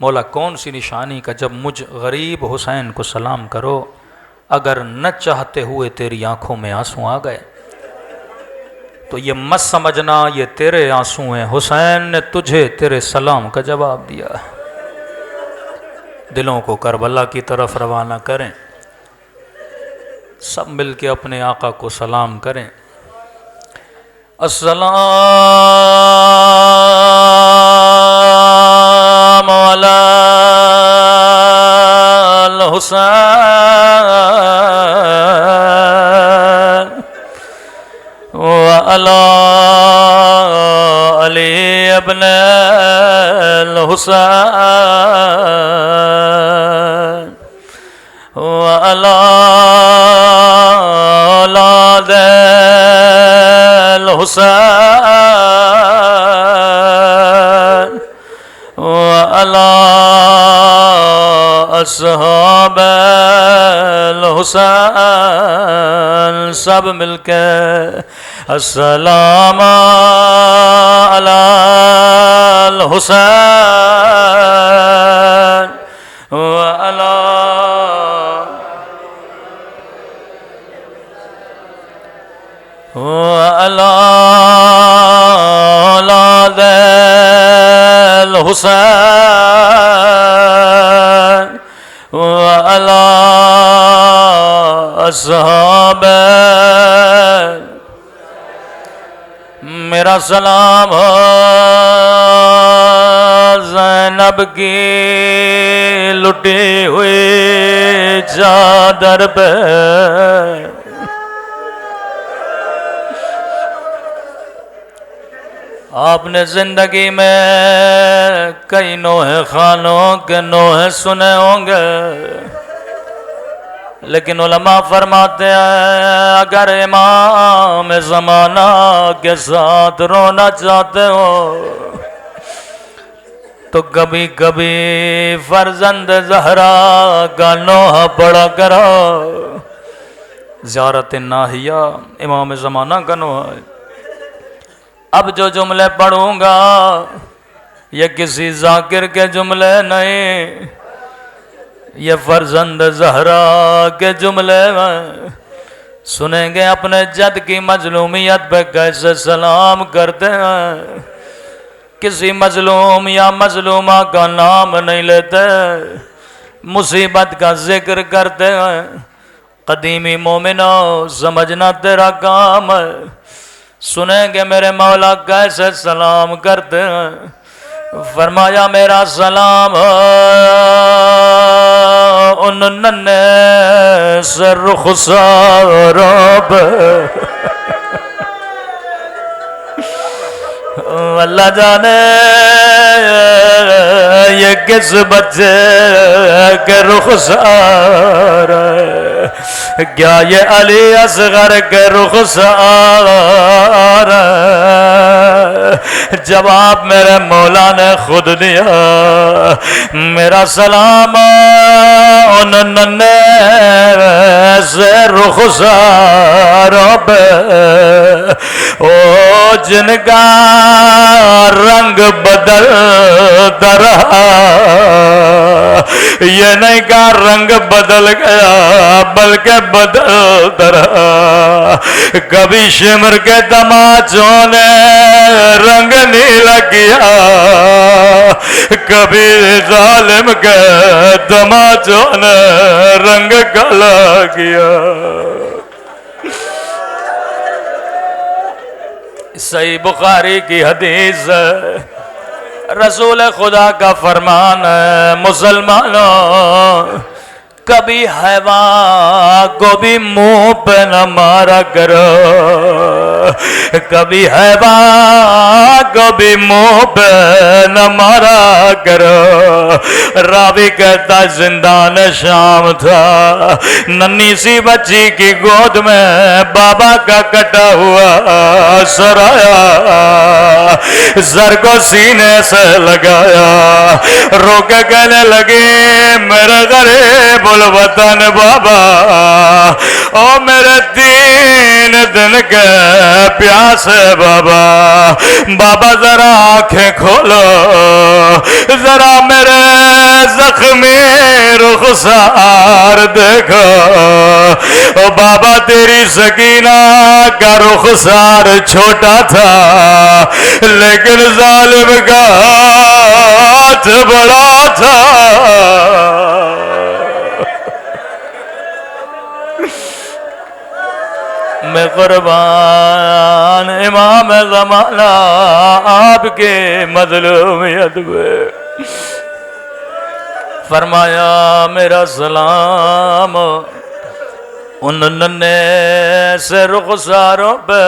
مولا کون سی نشانی؟ کا جب مجھ غریب حسین کو سلام کرو اگر نہ چاہتے ہوئے تیری آنکھوں میں آنسو آ گئے تو یہ مت سمجھنا یہ تیرے آنسو ہیں، حسین نے تجھے تیرے سلام کا جواب دیا۔ دلوں کو کربلا کی طرف روانہ کریں، سب مل کے اپنے آقا کو سلام کریں۔ السلام علی الحسین وعلی علی ابن الحسین وعلی اولاد الحسین وعلی اصحاب الحسین، سب مل کے السلام علی الحسین وعلی اولاد الحسین وعلی اصحاب، میرا سلام ہو زینب کی لٹی ہوئی چادر پہ، آپ نے زندگی میں کئی نوحے خانوں کے نوحے سنے ہوں گے، لیکن علماء فرماتے ہیں اگر امام زمانہ کے ساتھ رونا چاہتے ہو تو کبھی کبھی فرزند زہرا کا نوحہ پڑھا کرو۔ زیارت ناہیہ امام زمانہ کا نوحہ ہے۔ اب جو جملے پڑھوں گا یہ کسی ذاکر کے جملے نہیں، یہ فرزند زہرا کے جملے ہیں۔ سنیں گے اپنے جد کی مظلومیت پہ کیسے سلام کرتے ہیں، کسی مظلوم یا مظلومہ کا نام نہیں لیتے، مصیبت کا ذکر کرتے ہیں۔ قدیمی مومنو سمجھنا تیرا کام ہے۔ سنیں گے میرے مولا کیسے سلام کرتے ہیں، فرمایا میرا سلام ان ننے سے رخساروں پہ، اللہ جانے یہ کس بچے کے رخسار ہے، کیا یہ علی اصغر کے رخسار ہے؟ جواب میرے مولا نے خود دیا، میرا سلام ان ننے سے رخساروں پہ، او جن کا رنگ بدلتا رہا، یہ نہیں کہ رنگ بدل گیا بلکہ بدلتا رہا۔ کبھی شمر کے تماچوں نے رنگ نیلا کیا، کبھی ظالم کے تماچوں نے رنگ کالا کیا۔ صحیح بخاری کی حدیث ہے، رسول خدا کا فرمان ہے، مسلمانوں کبھی حیوان کو بھی منہ پہ نہ مارا کرو، کبھی حیوان کو بھی منہ پہ نہ مارا کرو۔ راوی کہتا زندان شام تھا، ننھی سی بچی کی گود میں بابا کا کٹا ہوا سر آیا، سر کو سینے سے لگایا، رو کے کہنے لگی میرے غریب الوطن بابا، او میرے 3 دن کے پیاسے بابا، بابا ذرا آنکھیں کھولو، ذرا میرے زخمی رخسار دیکھو۔ او بابا تیری سکینہ کا رخسار چھوٹا تھا، لیکن ظالم کا ہاتھ بڑا تھا، میں قربان امام زمانہ آپ کے مظلومیت پہ۔ فرمایا میرا سلام ان ننے سے رخساروں پہ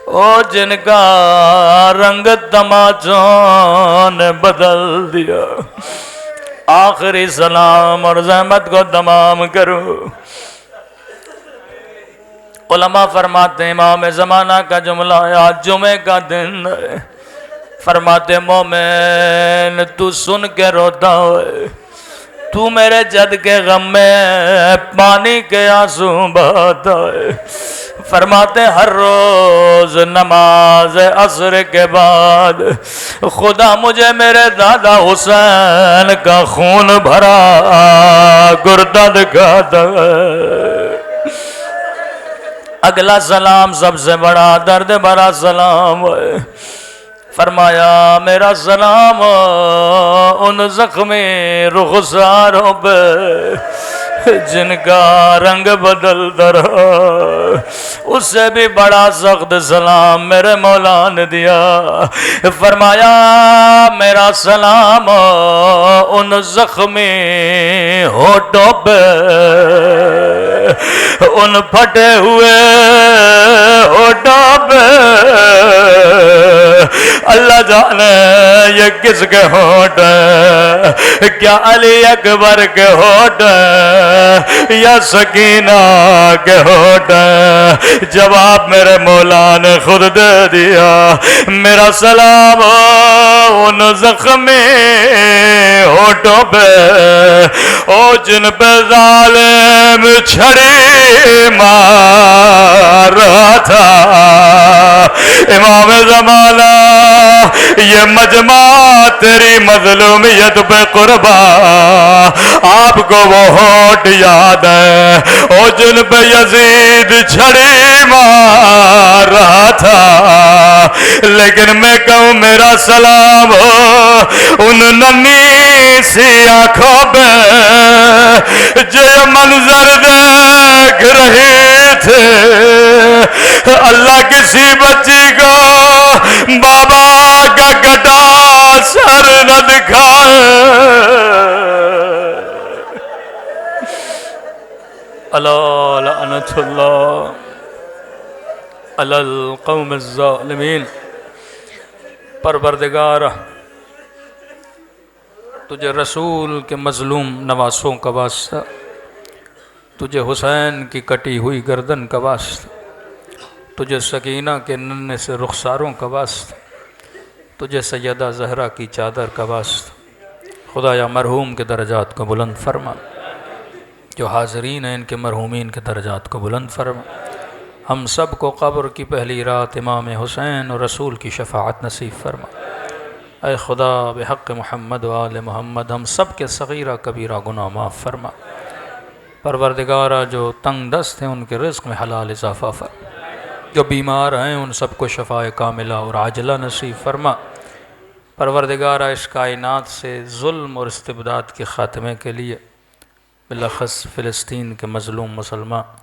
او جن کا رنگ تماچوں نے بدل دیا، آخری سلام اور زحمت کو تمام کرو۔ علماء فرماتے ہیں امام زمانہ کا جملہ ہے، آج جمعے کا دن ہے، فرماتے مومن تو سن کے روتا ہے، تو میرے جد کے غم میں پانی کے آنسو بہاتا ہے۔ فرماتے ہر روز نماز عصر کے بعد خدا مجھے میرے دادا حسین کا خون بھرا گردہ دکھاتا ہے۔ اگلا سلام سب سے بڑا درد بھرا سلام ہے، فرمایا میرا سلام ان زخمی رخساروں پہ جن کا رنگ بدلتا رہا، اس سے بھی بڑا سخت سلام میرے مولا نے دیا۔ فرمایا میرا سلام ان زخمی ہونٹوں پہ، ان پھٹے ہوئے ہونٹوں پہ، اللہ جانے یہ کس کے ہونٹ ہیں، کیا علی اکبر کے ہونٹ ہیں یا سکینہ کے ہونٹ ہیں؟ جواب میرے مولا نے خود دے دیا۔ میرا سلام ان زخمی ہونٹوں پہ او جن پہ ظالم چھڑی مار رہا تھا، امام زمانہ یہ مجمع تیری مظلومیت پہ قربان، آپ کو وہ ہونٹ یاد ہے او جن پہ یزید چھڑی مار رہا تھا، لیکن میں کہوں میرا سلام ان ننھی سی آنکھوں پہ جو یہ منظر دیکھ رہے تھے، اللہ کسی بچی کو بابا کا کٹا سر نہ دکھائے۔ اللہ لعنت اللہ علی القوم الظالمین۔ پروردگار تجھے رسول کے مظلوم نواسوں کا واسطہ، تجھے حسین کی کٹی ہوئی گردن کا واسطہ، تجھے سکینہ کے ننھے سے رخساروں کا واسطہ، تجھے سیدہ زہرا کی چادر کا واسطہ، خدایا مرحوم کے درجات کو بلند فرما، جو حاضرین ہیں ان کے مرحومین کے درجات کو بلند فرما، ہم سب کو قبر کی پہلی رات امام حسین اور رسول کی شفاعت نصیب فرما۔ اے خدا بحق محمد و آل محمد ہم سب کے صغیرہ کبیرہ گناہ معاف فرما۔ پروردگارہ جو تنگ دست ہیں ان کے رزق میں حلال اضافہ فرما، جو بیمار ہیں ان سب کو شفاء کاملہ اور عاجلہ نصیب فرما۔ پروردگارہ اس کائنات سے ظلم اور استبداد کے خاتمے کے لیے بالاخص فلسطین کے مظلوم مسلمان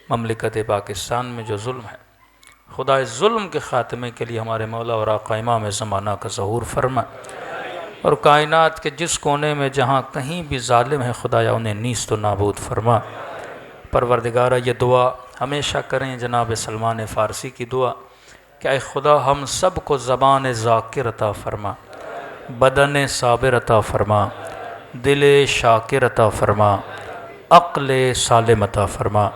مملکت پاکستان میں جو ظلم ہے، خدا اس ظلم کے خاتمے کے لیے ہمارے مولا اور آقا امام زمانہ کا ظہور فرما، اور کائنات کے جس کونے میں جہاں کہیں بھی ظالم ہے خدایا انہیں نیست و نابود فرما۔ پروردگارہ یہ دعا ہمیشہ کریں جناب سلمان فارسی کی دعا کہ اے خدا ہم سب کو زبان ذاکر عطا فرما، بدن صابر عطا فرما، دل شاکر عطا فرما، عقل سالم عطا فرما،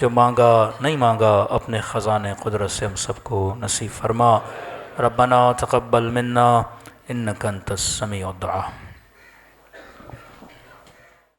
جو مانگا نہیں مانگا اپنے خزانے قدرت سے ہم سب کو نصیب فرما۔ ربنا تقبل منا انک انت السمیع الدعاء۔